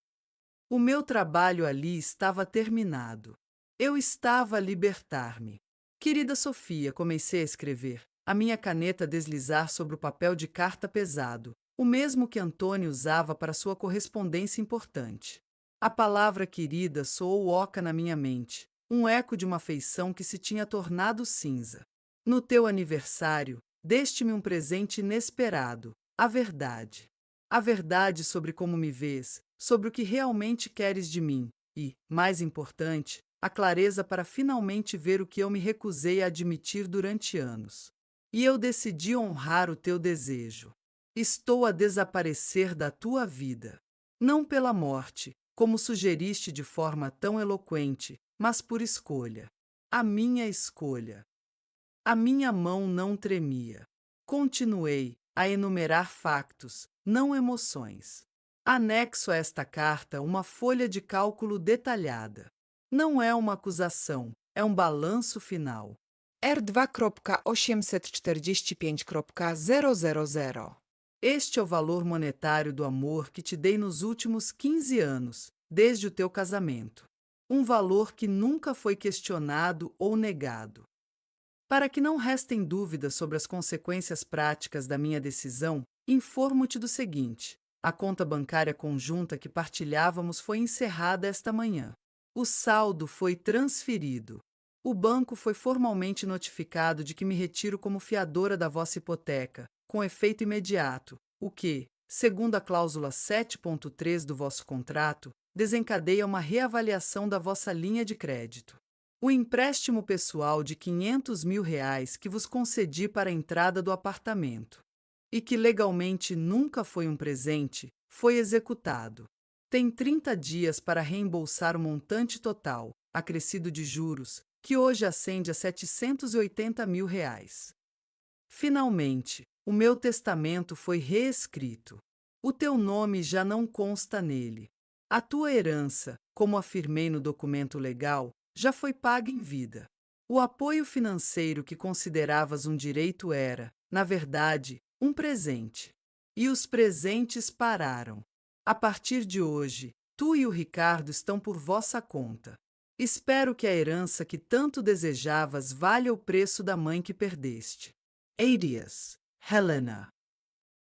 O meu trabalho ali estava terminado. Eu estava a libertar-me. Querida Sofia, comecei a escrever, a minha caneta a deslizar sobre o papel de carta pesado, o mesmo que Antônio usava para sua correspondência importante. A palavra querida soou oca na minha mente, um eco de uma afeição que se tinha tornado cinza. No teu aniversário, deste-me um presente inesperado, a verdade. A verdade sobre como me vês, sobre o que realmente queres de mim e, mais importante, a clareza para finalmente ver o que eu me recusei a admitir durante anos. E eu decidi honrar o teu desejo. Estou a desaparecer da tua vida. Não pela morte, como sugeriste de forma tão eloquente, mas por escolha. A minha escolha. A minha mão não tremia. Continuei a enumerar factos, não emoções. Anexo a esta carta uma folha de cálculo detalhada. Não é uma acusação, é um balanço final. R2.845.000. Este é o valor monetário do amor que te dei nos últimos 15 anos, desde o teu casamento. Um valor que nunca foi questionado ou negado. Para que não restem dúvidas sobre as consequências práticas da minha decisão, informo-te do seguinte: a conta bancária conjunta que partilhávamos foi encerrada esta manhã. O saldo foi transferido. O banco foi formalmente notificado de que me retiro como fiadora da vossa hipoteca, com efeito imediato, o que, segundo a cláusula 7.3 do vosso contrato, desencadeia uma reavaliação da vossa linha de crédito. O empréstimo pessoal de R$ 500 mil que vos concedi para a entrada do apartamento, e que legalmente nunca foi um presente, foi executado. Tem 30 dias para reembolsar o montante total, acrescido de juros, que hoje ascende a R$ 780 mil. Finalmente, o meu testamento foi reescrito. O teu nome já não consta nele. A tua herança, como afirmei no documento legal, já foi paga em vida. O apoio financeiro que consideravas um direito era, na verdade, um presente. E os presentes pararam. A partir de hoje, tu e o Ricardo estão por vossa conta. Espero que a herança que tanto desejavas valha o preço da mãe que perdeste. Arias, Helena.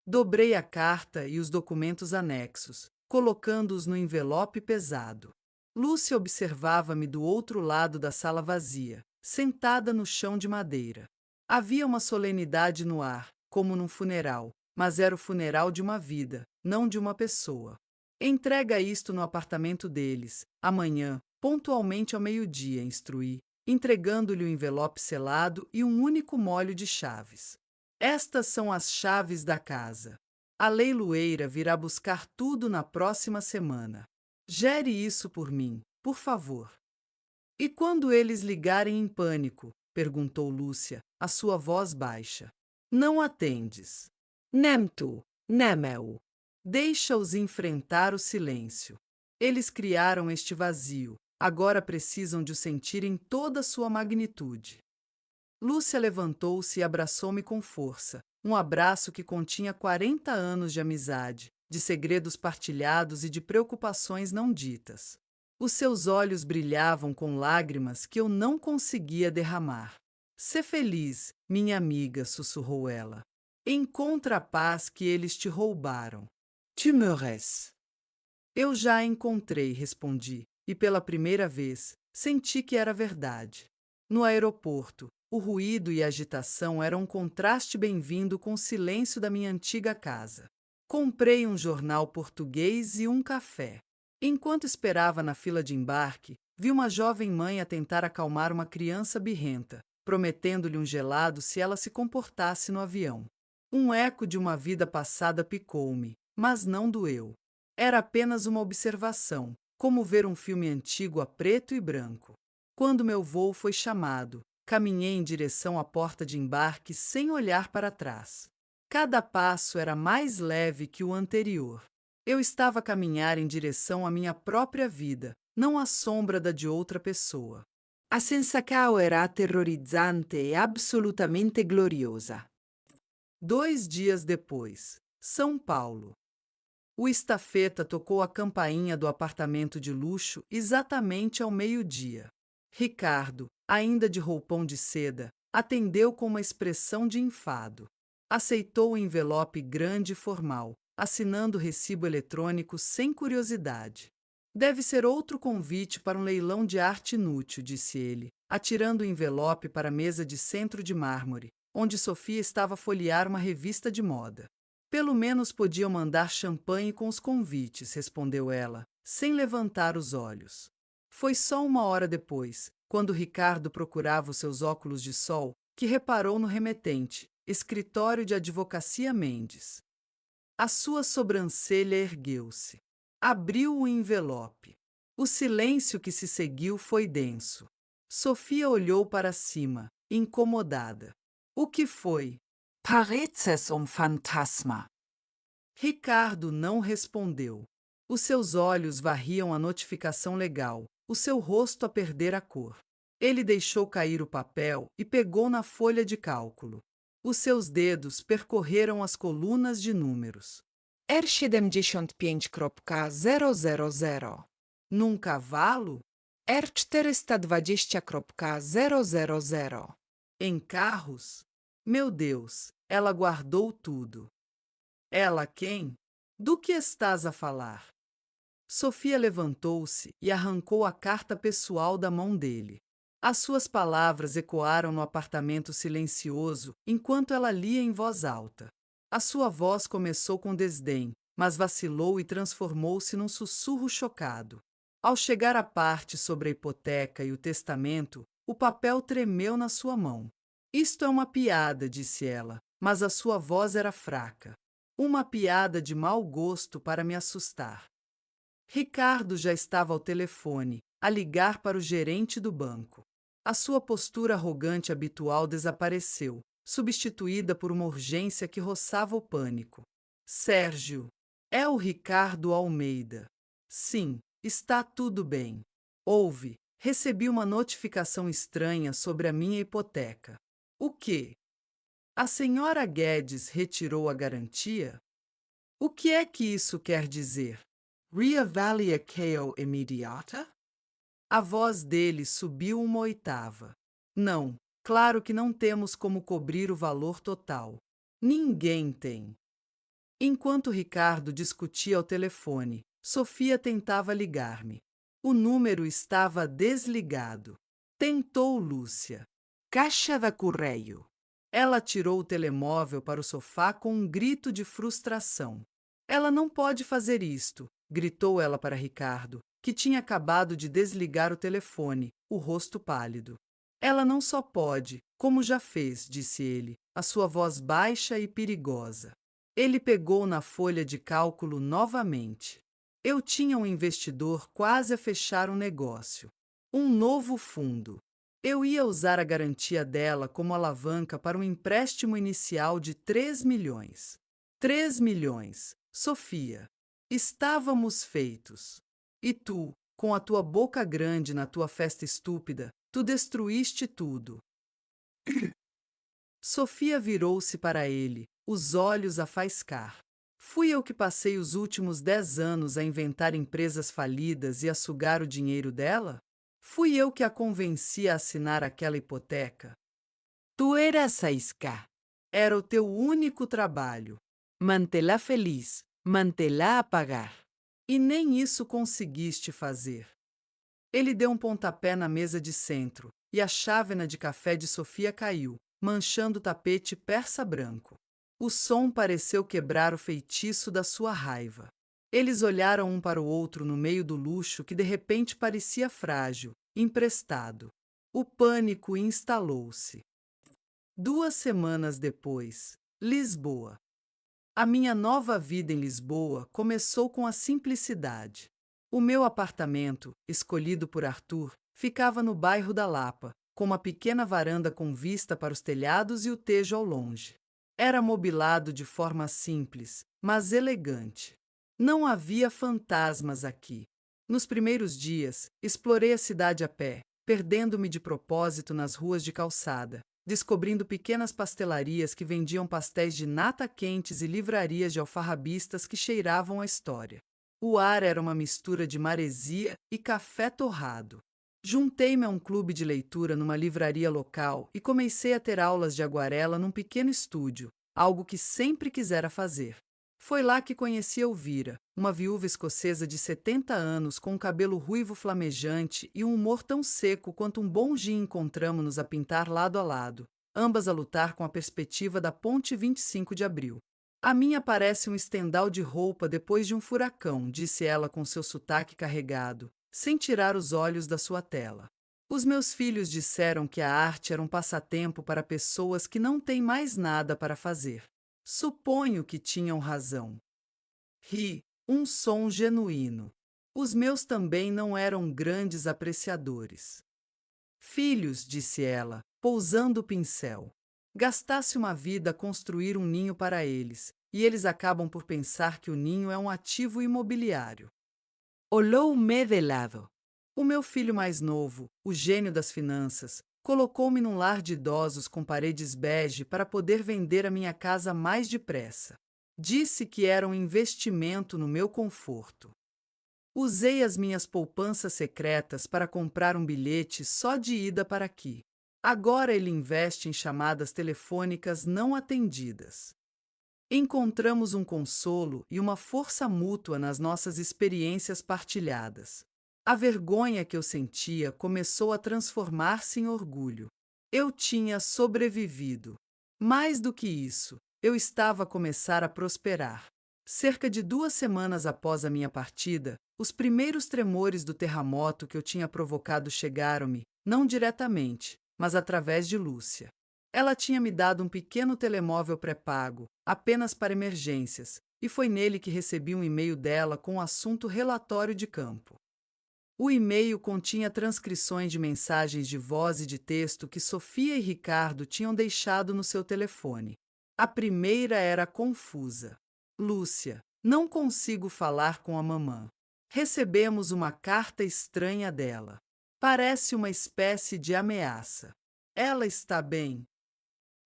Dobrei a carta e os documentos anexos, colocando-os no envelope pesado. Lúcia observava-me do outro lado da sala vazia, sentada no chão de madeira. Havia uma solenidade no ar, como num funeral, mas era o funeral de uma vida, não de uma pessoa. Entrega isto no apartamento deles, amanhã, pontualmente ao meio-dia, instruí, entregando-lhe o envelope selado e um único molho de chaves. Estas são as chaves da casa. A leiloeira virá buscar tudo na próxima semana. Gere isso por mim, por favor. E quando eles ligarem em pânico? Perguntou Lúcia, a sua voz baixa. Não atendes. Nem tu, nem eu. Deixa-os enfrentar o silêncio. Eles criaram este vazio, agora precisam de o sentir em toda a sua magnitude. Lúcia levantou-se e abraçou-me com força, um abraço que continha 40 anos de amizade, de segredos partilhados e de preocupações não ditas. Os seus olhos brilhavam com lágrimas que eu não conseguia derramar. Sê feliz, minha amiga, sussurrou ela. Encontra a paz que eles te roubaram. Tu me res. Eu já a encontrei, respondi, e pela primeira vez, senti que era verdade. No aeroporto, o ruído e a agitação eram um contraste bem-vindo com o silêncio da minha antiga casa. Comprei um jornal português e um café. Enquanto esperava na fila de embarque, vi uma jovem mãe a tentar acalmar uma criança birrenta, prometendo-lhe um gelado se ela se comportasse no avião. Um eco de uma vida passada picou-me, mas não doeu. Era apenas uma observação, como ver um filme antigo a preto e branco. Quando meu voo foi chamado, caminhei em direção à porta de embarque sem olhar para trás. Cada passo era mais leve que o anterior. Eu estava a caminhar em direção à minha própria vida, não à sombra da de outra pessoa. A sensação era aterrorizzante e absolutamente gloriosa. 2 dias depois, São Paulo. O estafeta tocou a campainha do apartamento de luxo exatamente ao meio-dia. Ricardo, ainda de roupão de seda, atendeu com uma expressão de enfado. Aceitou o envelope grande e formal, assinando o recibo eletrônico sem curiosidade. Deve ser outro convite para um leilão de arte inútil, disse ele, atirando o envelope para a mesa de centro de mármore, onde Sofia estava a folhear uma revista de moda. Pelo menos podiam mandar champanhe com os convites, respondeu ela, sem levantar os olhos. Foi só 1 hora depois, quando Ricardo procurava os seus óculos de sol, que reparou no remetente, Escritório de Advocacia Mendes. A sua sobrancelha ergueu-se. Abriu o envelope. O silêncio que se seguiu foi denso. Sofia olhou para cima, incomodada. O que foi? Pareces fantasma. Ricardo não respondeu. Os seus olhos varriam a notificação legal, o seu rosto a perder a cor. Ele deixou cair o papel e pegou na folha de cálculo. Os seus dedos percorreram as colunas de números. 75.000. Num cavalo? 420.000. Em carros? Meu Deus, ela guardou tudo. Ela quem? Do que estás a falar? Sofia levantou-se e arrancou a carta pessoal da mão dele. As suas palavras ecoaram no apartamento silencioso enquanto ela lia em voz alta. A sua voz começou com desdém, mas vacilou e transformou-se num sussurro chocado. Ao chegar à parte sobre a hipoteca e o testamento, o papel tremeu na sua mão. Isto é uma piada, disse ela, mas a sua voz era fraca. Uma piada de mau gosto para me assustar. Ricardo já estava ao telefone, a ligar para o gerente do banco. A sua postura arrogante habitual desapareceu, substituída por uma urgência que roçava o pânico. Sérgio, é o Ricardo Almeida. Sim, está tudo bem. Ouve, recebi uma notificação estranha sobre a minha hipoteca. O quê? A senhora Guedes retirou a garantia? O que é que isso quer dizer? Reavaliação imediata? A voz dele subiu 1 oitava. Não, claro que não temos como cobrir o valor total. Ninguém tem. Enquanto Ricardo discutia ao telefone, Sofia tentava ligar-me. O número estava desligado. Tentou Lúcia. Caixa da correio. Ela tirou o telemóvel para o sofá com um grito de frustração. Ela não pode fazer isto, gritou ela para Ricardo, que tinha acabado de desligar o telefone, o rosto pálido. Ela não só pode, como já fez, disse ele, a sua voz baixa e perigosa. Ele pegou na folha de cálculo novamente. Eu tinha um investidor quase a fechar um negócio. Um novo fundo. Eu ia usar a garantia dela como alavanca para um empréstimo inicial de 3 milhões. 3 milhões. Sofia. Estávamos feitos. E tu, com a tua boca grande na tua festa estúpida, tu destruíste tudo. Sofia virou-se para ele, os olhos a faiscar. Fui eu que passei os últimos 10 anos a inventar empresas falidas e a sugar o dinheiro dela? Fui eu que a convenci a assinar aquela hipoteca. Tu eras a isca. Era o teu único trabalho. Mantê-la feliz, Mantê-la a pagar. E nem isso conseguiste fazer. Ele deu um pontapé na mesa de centro, e a chávena de café de Sofia caiu, manchando o tapete persa branco. O som pareceu quebrar o feitiço da sua raiva. Eles olharam um para o outro no meio do luxo que de repente parecia frágil, emprestado. O pânico instalou-se. 2 semanas depois, Lisboa. A minha nova vida em Lisboa começou com a simplicidade. O meu apartamento, escolhido por Arthur, ficava no bairro da Lapa, com uma pequena varanda com vista para os telhados e o Tejo ao longe. Era mobilado de forma simples, mas elegante. Não havia fantasmas aqui. Nos primeiros dias, explorei a cidade a pé, perdendo-me de propósito nas ruas de calçada, descobrindo pequenas pastelarias que vendiam pastéis de nata quentes e livrarias de alfarrabistas que cheiravam a história. O ar era uma mistura de maresia e café torrado. Juntei-me a um clube de leitura numa livraria local e comecei a ter aulas de aguarela num pequeno estúdio, algo que sempre quisera fazer. Foi lá que conheci Elvira, uma viúva escocesa de 70 anos com um cabelo ruivo flamejante e um humor tão seco quanto um bom gin. Encontramo-nos a pintar lado a lado, ambas a lutar com a perspectiva da Ponte 25 de Abril. A minha parece um estendal de roupa depois de um furacão, disse ela com seu sotaque carregado, sem tirar os olhos da sua tela. Os meus filhos disseram que a arte era um passatempo para pessoas que não têm mais nada para fazer. Suponho que tinham razão. Ri, um som genuíno. Os meus também não eram grandes apreciadores. Filhos, disse ela, pousando o pincel. Gastasse uma vida a construir um ninho para eles, e eles acabam por pensar que o ninho é um ativo imobiliário. Olhou-me de lado. O meu filho mais novo, o gênio das finanças, colocou-me num lar de idosos com paredes bege para poder vender a minha casa mais depressa. Disse que era um investimento no meu conforto. Usei as minhas poupanças secretas para comprar um bilhete só de ida para aqui. Agora ele investe em chamadas telefônicas não atendidas. Encontramos um consolo e uma força mútua nas nossas experiências partilhadas. A vergonha que eu sentia começou a transformar-se em orgulho. Eu tinha sobrevivido. Mais do que isso, eu estava a começar a prosperar. Cerca de 2 semanas após a minha partida, os primeiros tremores do terremoto que eu tinha provocado chegaram-me, não diretamente, mas através de Lúcia. Ela tinha me dado um pequeno telemóvel pré-pago, apenas para emergências, e foi nele que recebi um e-mail dela com o assunto relatório de campo. O e-mail continha transcrições de mensagens de voz e de texto que Sofia e Ricardo tinham deixado no seu telefone. A primeira era confusa. Lúcia, não consigo falar com a mamã. Recebemos uma carta estranha dela. Parece uma espécie de ameaça. Ela está bem?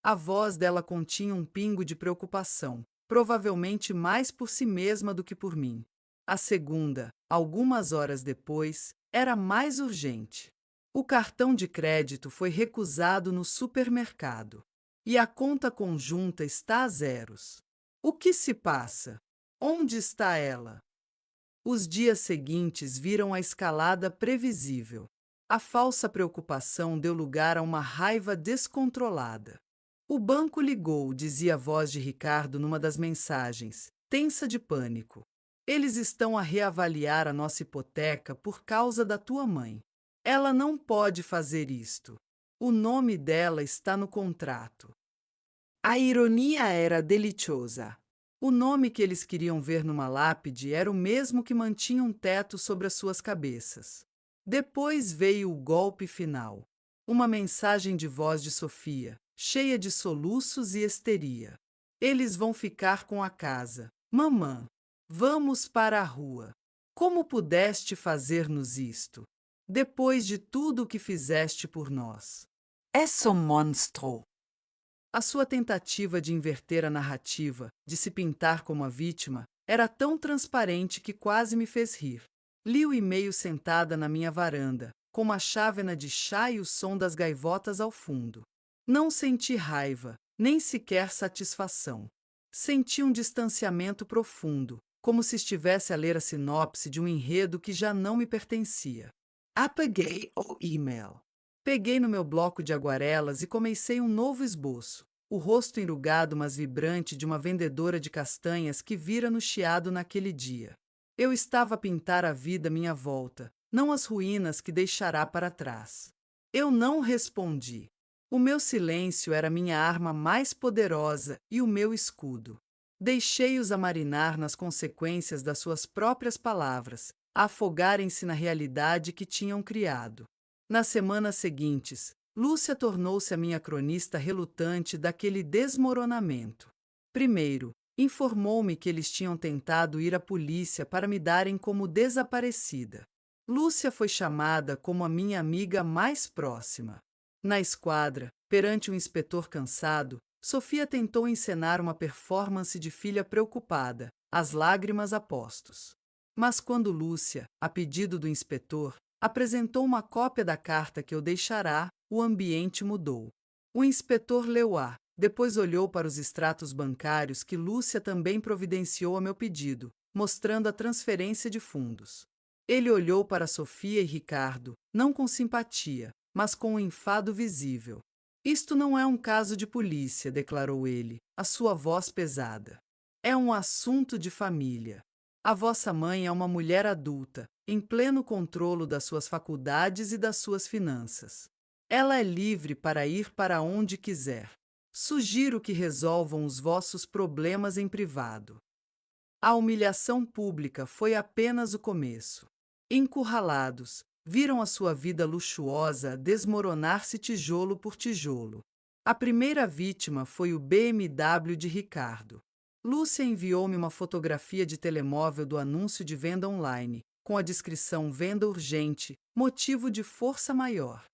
A voz dela continha um pingo de preocupação, provavelmente mais por si mesma do que por mim. A segunda, algumas horas depois, era mais urgente. O cartão de crédito foi recusado no supermercado. E a conta conjunta está a zeros. O que se passa? Onde está ela? Os dias seguintes viram a escalada previsível. A falsa preocupação deu lugar a uma raiva descontrolada. O banco ligou, dizia a voz de Ricardo numa das mensagens, tensa de pânico. Eles estão a reavaliar a nossa hipoteca por causa da tua mãe. Ela não pode fazer isto. O nome dela está no contrato. A ironia era deliciosa. O nome que eles queriam ver numa lápide era o mesmo que mantinha um teto sobre as suas cabeças. Depois veio o golpe final. Uma mensagem de voz de Sofia, cheia de soluços e histeria. Eles vão ficar com a casa. Mamã, vamos para a rua. Como pudeste fazer-nos isto? Depois de tudo o que fizeste por nós. És um monstro. A sua tentativa de inverter a narrativa, de se pintar como a vítima, era tão transparente que quase me fez rir. Li o e-mail sentada na minha varanda, com uma chávena de chá e o som das gaivotas ao fundo. Não senti raiva, nem sequer satisfação. Senti um distanciamento profundo, como se estivesse a ler a sinopse de um enredo que já não me pertencia. Apaguei o e-mail. Peguei no meu bloco de aguarelas e comecei um novo esboço. O rosto enrugado, mas vibrante, de uma vendedora de castanhas que vira no chiado naquele dia. Eu estava a pintar a vida à minha volta, não as ruínas que deixará para trás. Eu não respondi. O meu silêncio era minha arma mais poderosa e o meu escudo. Deixei-os a marinar nas consequências das suas próprias palavras, a afogarem-se na realidade que tinham criado. Nas semanas seguintes, Lúcia tornou-se a minha cronista relutante daquele desmoronamento. Primeiro, informou-me que eles tinham tentado ir à polícia para me darem como desaparecida. Lúcia foi chamada como a minha amiga mais próxima. Na esquadra, perante um inspetor cansado, Sofia tentou encenar uma performance de filha preocupada, as lágrimas a postos. Mas quando Lúcia, a pedido do inspetor, apresentou uma cópia da carta que eu deixará, o ambiente mudou. O inspetor leu-a, depois olhou para os extratos bancários que Lúcia também providenciou a meu pedido, mostrando a transferência de fundos. Ele olhou para Sofia e Ricardo, não com simpatia, mas com um enfado visível. Isto não é um caso de polícia, declarou ele, a sua voz pesada. É um assunto de família. A vossa mãe é uma mulher adulta, em pleno controlo das suas faculdades e das suas finanças. Ela é livre para ir para onde quiser. Sugiro que resolvam os vossos problemas em privado. A humilhação pública foi apenas o começo. Encurralados, viram a sua vida luxuosa desmoronar-se tijolo por tijolo. A primeira vítima foi o BMW de Ricardo. Lúcia enviou-me uma fotografia de telemóvel do anúncio de venda online, com a descrição venda urgente, motivo de força maior.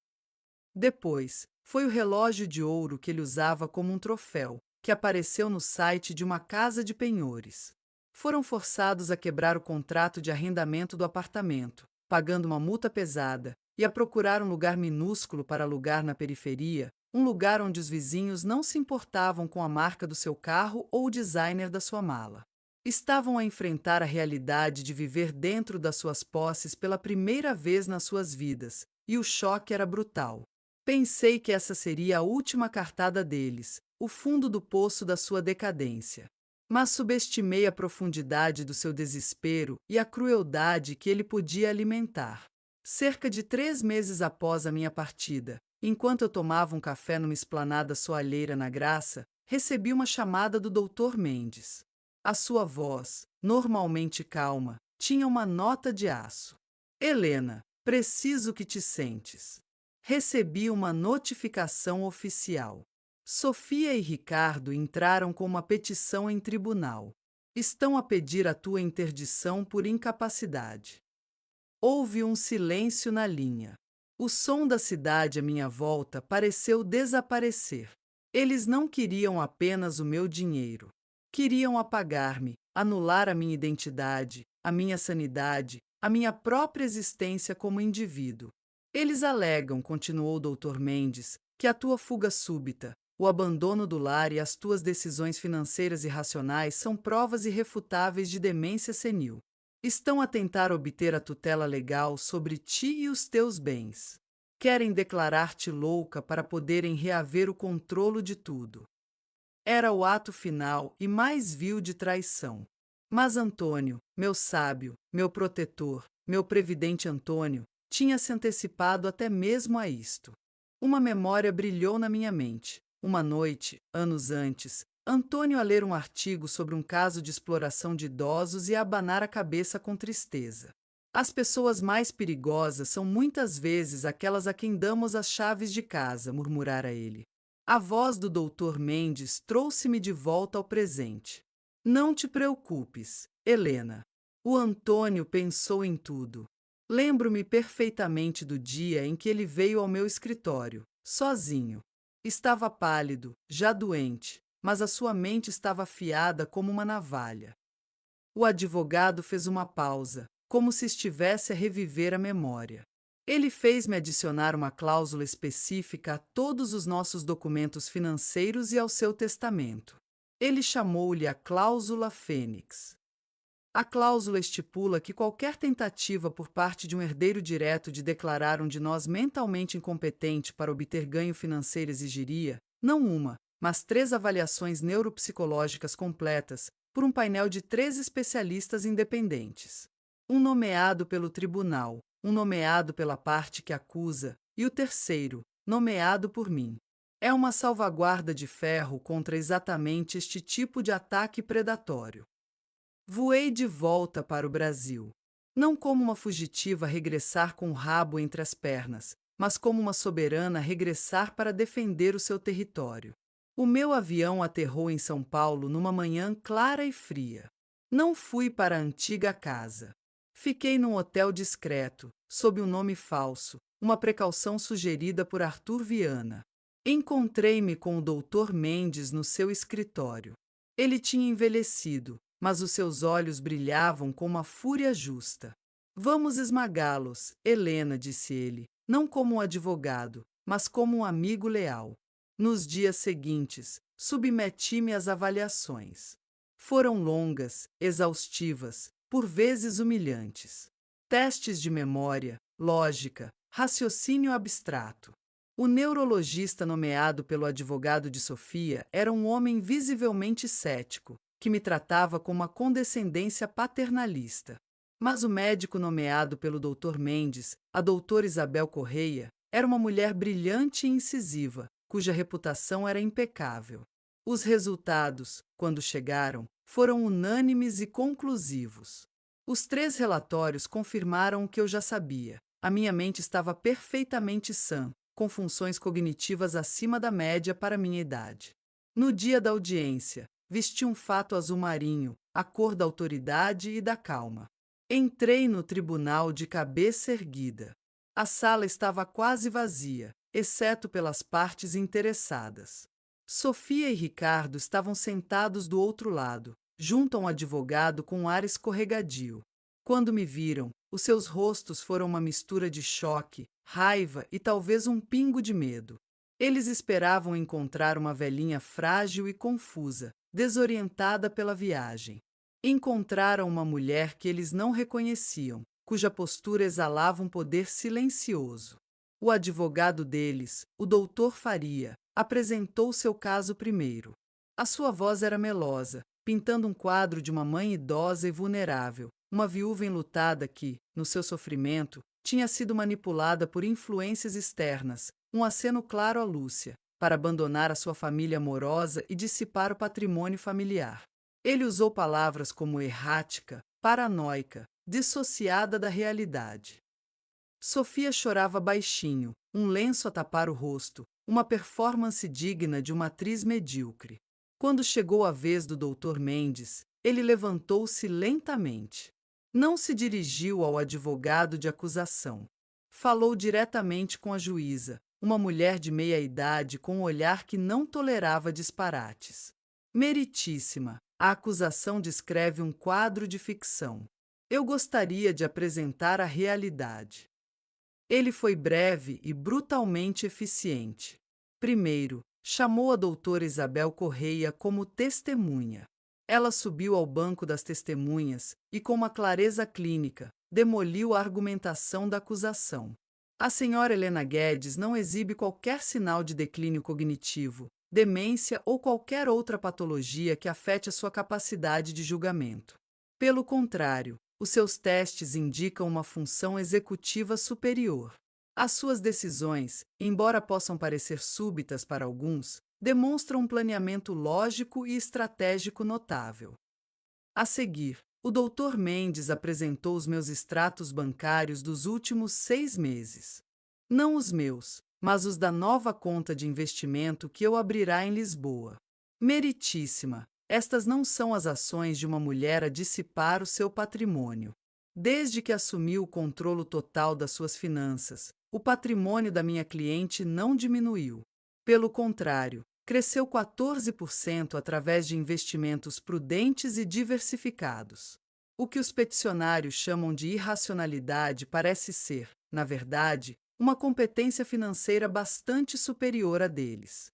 Depois, foi o relógio de ouro que ele usava como um troféu, que apareceu no site de uma casa de penhores. Foram forçados a quebrar o contrato de arrendamento do apartamento, pagando uma multa pesada, e a procurar um lugar minúsculo para alugar na periferia, um lugar onde os vizinhos não se importavam com a marca do seu carro ou o designer da sua mala. Estavam a enfrentar a realidade de viver dentro das suas posses pela primeira vez nas suas vidas, e o choque era brutal. Pensei que essa seria a última cartada deles, o fundo do poço da sua decadência. Mas subestimei a profundidade do seu desespero e a crueldade que ele podia alimentar. Cerca de 3 meses após a minha partida, enquanto eu tomava um café numa esplanada soalheira na Graça, recebi uma chamada do Dr. Mendes. A sua voz, normalmente calma, tinha uma nota de aço. Helena, preciso que te sentes. Recebi uma notificação oficial. Sofia e Ricardo entraram com uma petição em tribunal. Estão a pedir a tua interdição por incapacidade. Houve um silêncio na linha. O som da cidade à minha volta pareceu desaparecer. Eles não queriam apenas o meu dinheiro. Queriam apagar-me, anular a minha identidade, a minha sanidade, a minha própria existência como indivíduo. Eles alegam, continuou o Dr. Mendes, que a tua fuga súbita, o abandono do lar e as tuas decisões financeiras irracionais são provas irrefutáveis de demência senil. Estão a tentar obter a tutela legal sobre ti e os teus bens. Querem declarar-te louca para poderem reaver o controlo de tudo. Era o ato final e mais vil de traição. Mas Antônio, meu sábio, meu protetor, meu previdente Antônio, tinha se antecipado até mesmo a isto. Uma memória brilhou na minha mente. Uma noite, anos antes, Antônio a ler um artigo sobre um caso de exploração de idosos e a abanar a cabeça com tristeza. As pessoas mais perigosas são muitas vezes aquelas a quem damos as chaves de casa, murmurara ele. A voz do Dr. Mendes trouxe-me de volta ao presente. Não te preocupes, Helena. O Antônio pensou em tudo. Lembro-me perfeitamente do dia em que ele veio ao meu escritório, sozinho. Estava pálido, já doente, mas a sua mente estava afiada como uma navalha. O advogado fez uma pausa, como se estivesse a reviver a memória. Ele fez-me adicionar uma cláusula específica a todos os nossos documentos financeiros e ao seu testamento. Ele chamou-lhe a cláusula Fênix. A cláusula estipula que qualquer tentativa por parte de um herdeiro direto de declarar um de nós mentalmente incompetente para obter ganho financeiro exigiria, não uma, mas 3 avaliações neuropsicológicas completas, por um painel de 3 especialistas independentes. Um nomeado pelo tribunal, um nomeado pela parte que acusa, e o terceiro, nomeado por mim. É uma salvaguarda de ferro contra exatamente este tipo de ataque predatório. Voei de volta para o Brasil. Não como uma fugitiva regressar com o rabo entre as pernas, mas como uma soberana regressar para defender o seu território. O meu avião aterrou em São Paulo numa manhã clara e fria. Não fui para a antiga casa. Fiquei num hotel discreto, sob um nome falso, uma precaução sugerida por Arthur Viana. Encontrei-me com o Dr. Mendes no seu escritório. Ele tinha envelhecido, mas os seus olhos brilhavam com uma fúria justa. Vamos esmagá-los, Helena, disse ele, não como um advogado, mas como um amigo leal. Nos dias seguintes, submeti-me às avaliações. Foram longas, exaustivas, por vezes humilhantes. Testes de memória, lógica, raciocínio abstrato. O neurologista nomeado pelo advogado de Sofia era um homem visivelmente cético, que me tratava com uma condescendência paternalista. Mas o médico nomeado pelo Dr. Mendes, a doutora Isabel Correia, era uma mulher brilhante e incisiva, cuja reputação era impecável. Os resultados, quando chegaram, foram unânimes e conclusivos. Os 3 relatórios confirmaram o que eu já sabia. A minha mente estava perfeitamente sã, com funções cognitivas acima da média para minha idade. No dia da audiência, vesti um fato azul marinho, a cor da autoridade e da calma. Entrei no tribunal de cabeça erguida. A sala estava quase vazia, exceto pelas partes interessadas. Sofia e Ricardo estavam sentados do outro lado, junto a um advogado com um ar escorregadio. Quando me viram, os seus rostos foram uma mistura de choque, raiva e talvez um pingo de medo. Eles esperavam encontrar uma velhinha frágil e confusa, desorientada pela viagem. Encontraram uma mulher que eles não reconheciam, cuja postura exalava um poder silencioso. O advogado deles, o doutor Faria, apresentou seu caso primeiro. A sua voz era melosa, pintando um quadro de uma mãe idosa e vulnerável, uma viúva enlutada que, no seu sofrimento, tinha sido manipulada por influências externas, um aceno claro a Lúcia, para abandonar a sua família amorosa e dissipar o patrimônio familiar. Ele usou palavras como errática, paranoica, dissociada da realidade. Sofia chorava baixinho, um lenço a tapar o rosto, uma performance digna de uma atriz medíocre. Quando chegou a vez do Dr. Mendes, ele levantou-se lentamente. Não se dirigiu ao advogado de acusação. Falou diretamente com a juíza, uma mulher de meia-idade com um olhar que não tolerava disparates. Meritíssima, a acusação descreve um quadro de ficção. Eu gostaria de apresentar a realidade. Ele foi breve e brutalmente eficiente. Primeiro, chamou a doutora Isabel Correia como testemunha. Ela subiu ao banco das testemunhas e, com uma clareza clínica, demoliu a argumentação da acusação. A senhora Helena Guedes não exibe qualquer sinal de declínio cognitivo, demência ou qualquer outra patologia que afete a sua capacidade de julgamento. Pelo contrário, os seus testes indicam uma função executiva superior. As suas decisões, embora possam parecer súbitas para alguns, demonstram um planeamento lógico e estratégico notável. A seguir, o Dr. Mendes apresentou os meus extratos bancários dos últimos 6 meses. Não os meus, mas os da nova conta de investimento que eu abrirá em Lisboa. Meritíssima, estas não são as ações de uma mulher a dissipar o seu patrimônio. Desde que assumiu o controle total das suas finanças, o patrimônio da minha cliente não diminuiu. Pelo contrário, cresceu 14% através de investimentos prudentes e diversificados. O que os peticionários chamam de irracionalidade parece ser, na verdade, uma competência financeira bastante superior à deles.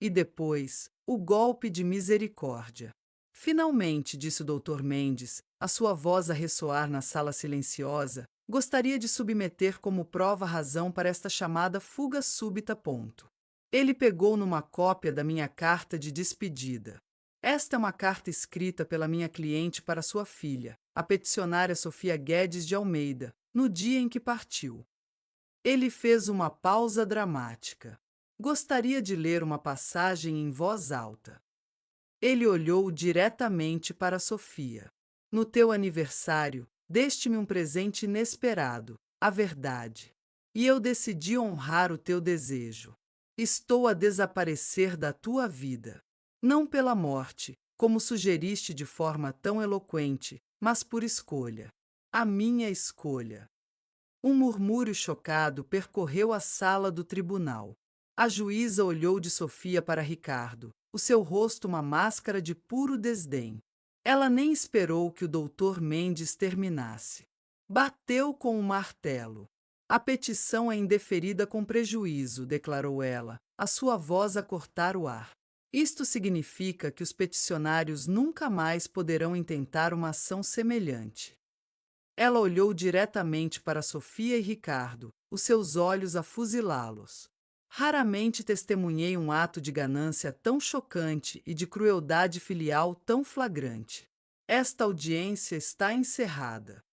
E depois, o golpe de misericórdia. Finalmente, disse o Dr. Mendes, a sua voz a ressoar na sala silenciosa, gostaria de submeter como prova a razão para esta chamada fuga súbita. Ele pegou numa cópia da minha carta de despedida. Esta é uma carta escrita pela minha cliente para sua filha, a peticionária Sofia Guedes de Almeida, no dia em que partiu. Ele fez uma pausa dramática. Gostaria de ler uma passagem em voz alta. Ele olhou diretamente para Sofia. No teu aniversário, deste-me um presente inesperado, a verdade. E eu decidi honrar o teu desejo. Estou a desaparecer da tua vida. Não pela morte, como sugeriste de forma tão eloquente, mas por escolha. A minha escolha. Um murmúrio chocado percorreu a sala do tribunal. A juíza olhou de Sofia para Ricardo, o seu rosto uma máscara de puro desdém. Ela nem esperou que o Dr. Mendes terminasse. Bateu com o martelo. A petição é indeferida com prejuízo, declarou ela, a sua voz a cortar o ar. Isto significa que os peticionários nunca mais poderão intentar uma ação semelhante. Ela olhou diretamente para Sofia e Ricardo, os seus olhos a fuzilá-los. Raramente testemunhei um ato de ganância tão chocante e de crueldade filial tão flagrante. Esta audiência está encerrada.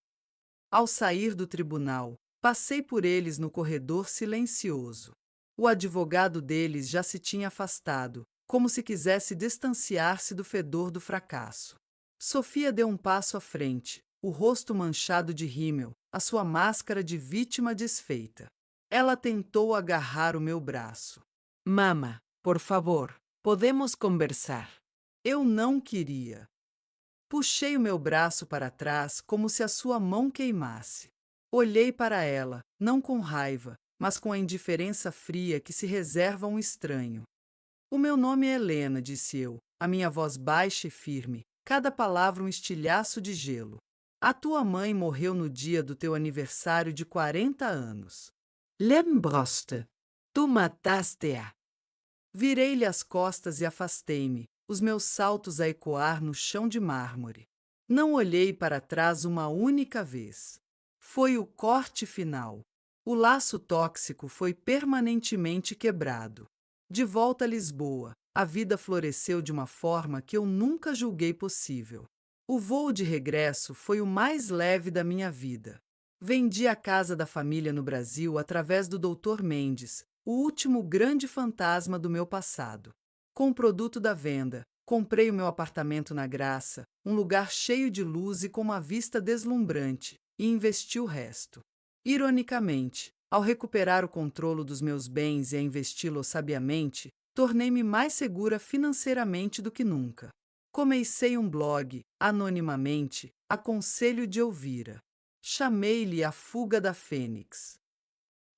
Ao sair do tribunal, passei por eles no corredor silencioso. O advogado deles já se tinha afastado, como se quisesse distanciar-se do fedor do fracasso. Sofia deu um passo à frente, o rosto manchado de rímel, a sua máscara de vítima desfeita. Ela tentou agarrar o meu braço. Mama, por favor, podemos conversar. Eu não queria. Puxei o meu braço para trás como se a sua mão queimasse. Olhei para ela, não com raiva, mas com a indiferença fria que se reserva a um estranho. O meu nome é Helena, disse eu, a minha voz baixa e firme, cada palavra um estilhaço de gelo. A tua mãe morreu no dia do teu aniversário de 40 anos. Lembroste. Tu mataste-a. Virei-lhe as costas e afastei-me, os meus saltos a ecoar no chão de mármore. Não olhei para trás uma única vez. Foi o corte final. O laço tóxico foi permanentemente quebrado. De volta a Lisboa, a vida floresceu de uma forma que eu nunca julguei possível. O voo de regresso foi o mais leve da minha vida. Vendi a casa da família no Brasil através do Dr. Mendes, o último grande fantasma do meu passado. Com o produto da venda, comprei o meu apartamento na Graça, um lugar cheio de luz e com uma vista deslumbrante, e investi o resto. Ironicamente, ao recuperar o controle dos meus bens e a investi-los sabiamente, tornei-me mais segura financeiramente do que nunca. Comecei um blog, anonimamente, a conselho de Elvira. Chamei-lhe A Fuga da Fênix.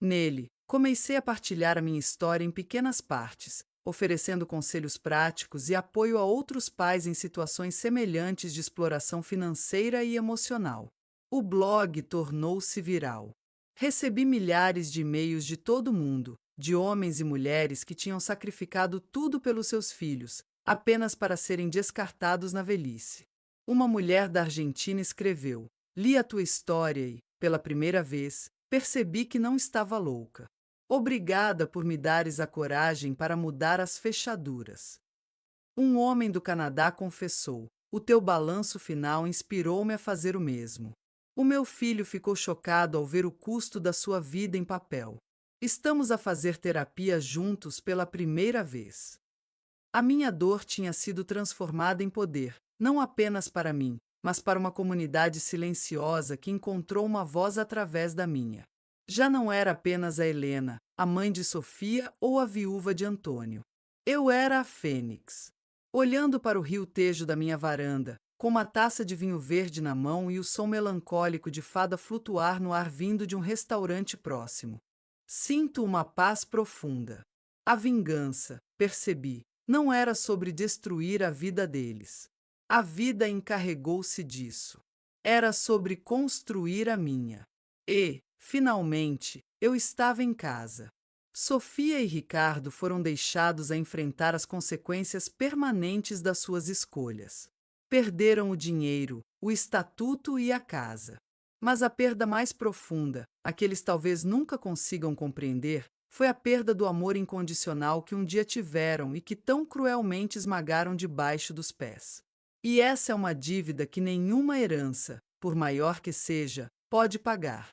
Nele, comecei a partilhar a minha história em pequenas partes, oferecendo conselhos práticos e apoio a outros pais em situações semelhantes de exploração financeira e emocional. O blog tornou-se viral. Recebi milhares de e-mails de todo o mundo, de homens e mulheres que tinham sacrificado tudo pelos seus filhos, apenas para serem descartados na velhice. Uma mulher da Argentina escreveu: li a tua história e, pela primeira vez, percebi que não estava louca. Obrigada por me dares a coragem para mudar as fechaduras. Um homem do Canadá confessou: o teu balanço final inspirou-me a fazer o mesmo. O meu filho ficou chocado ao ver o custo da sua vida em papel. Estamos a fazer terapia juntos pela primeira vez. A minha dor tinha sido transformada em poder, não apenas para mim, mas para uma comunidade silenciosa que encontrou uma voz através da minha. Já não era apenas a Helena, a mãe de Sofia ou a viúva de Antônio. Eu era a Fênix. Olhando para o rio Tejo da minha varanda, com uma taça de vinho verde na mão e o som melancólico de fada flutuar no ar vindo de um restaurante próximo. Sinto uma paz profunda. A vingança, percebi, não era sobre destruir a vida deles. A vida encarregou-se disso. Era sobre construir a minha. E, finalmente, eu estava em casa. Sofia e Ricardo foram deixados a enfrentar as consequências permanentes das suas escolhas. Perderam o dinheiro, o estatuto e a casa. Mas a perda mais profunda, a que eles talvez nunca consigam compreender, foi a perda do amor incondicional que um dia tiveram e que tão cruelmente esmagaram debaixo dos pés. E essa é uma dívida que nenhuma herança, por maior que seja, pode pagar.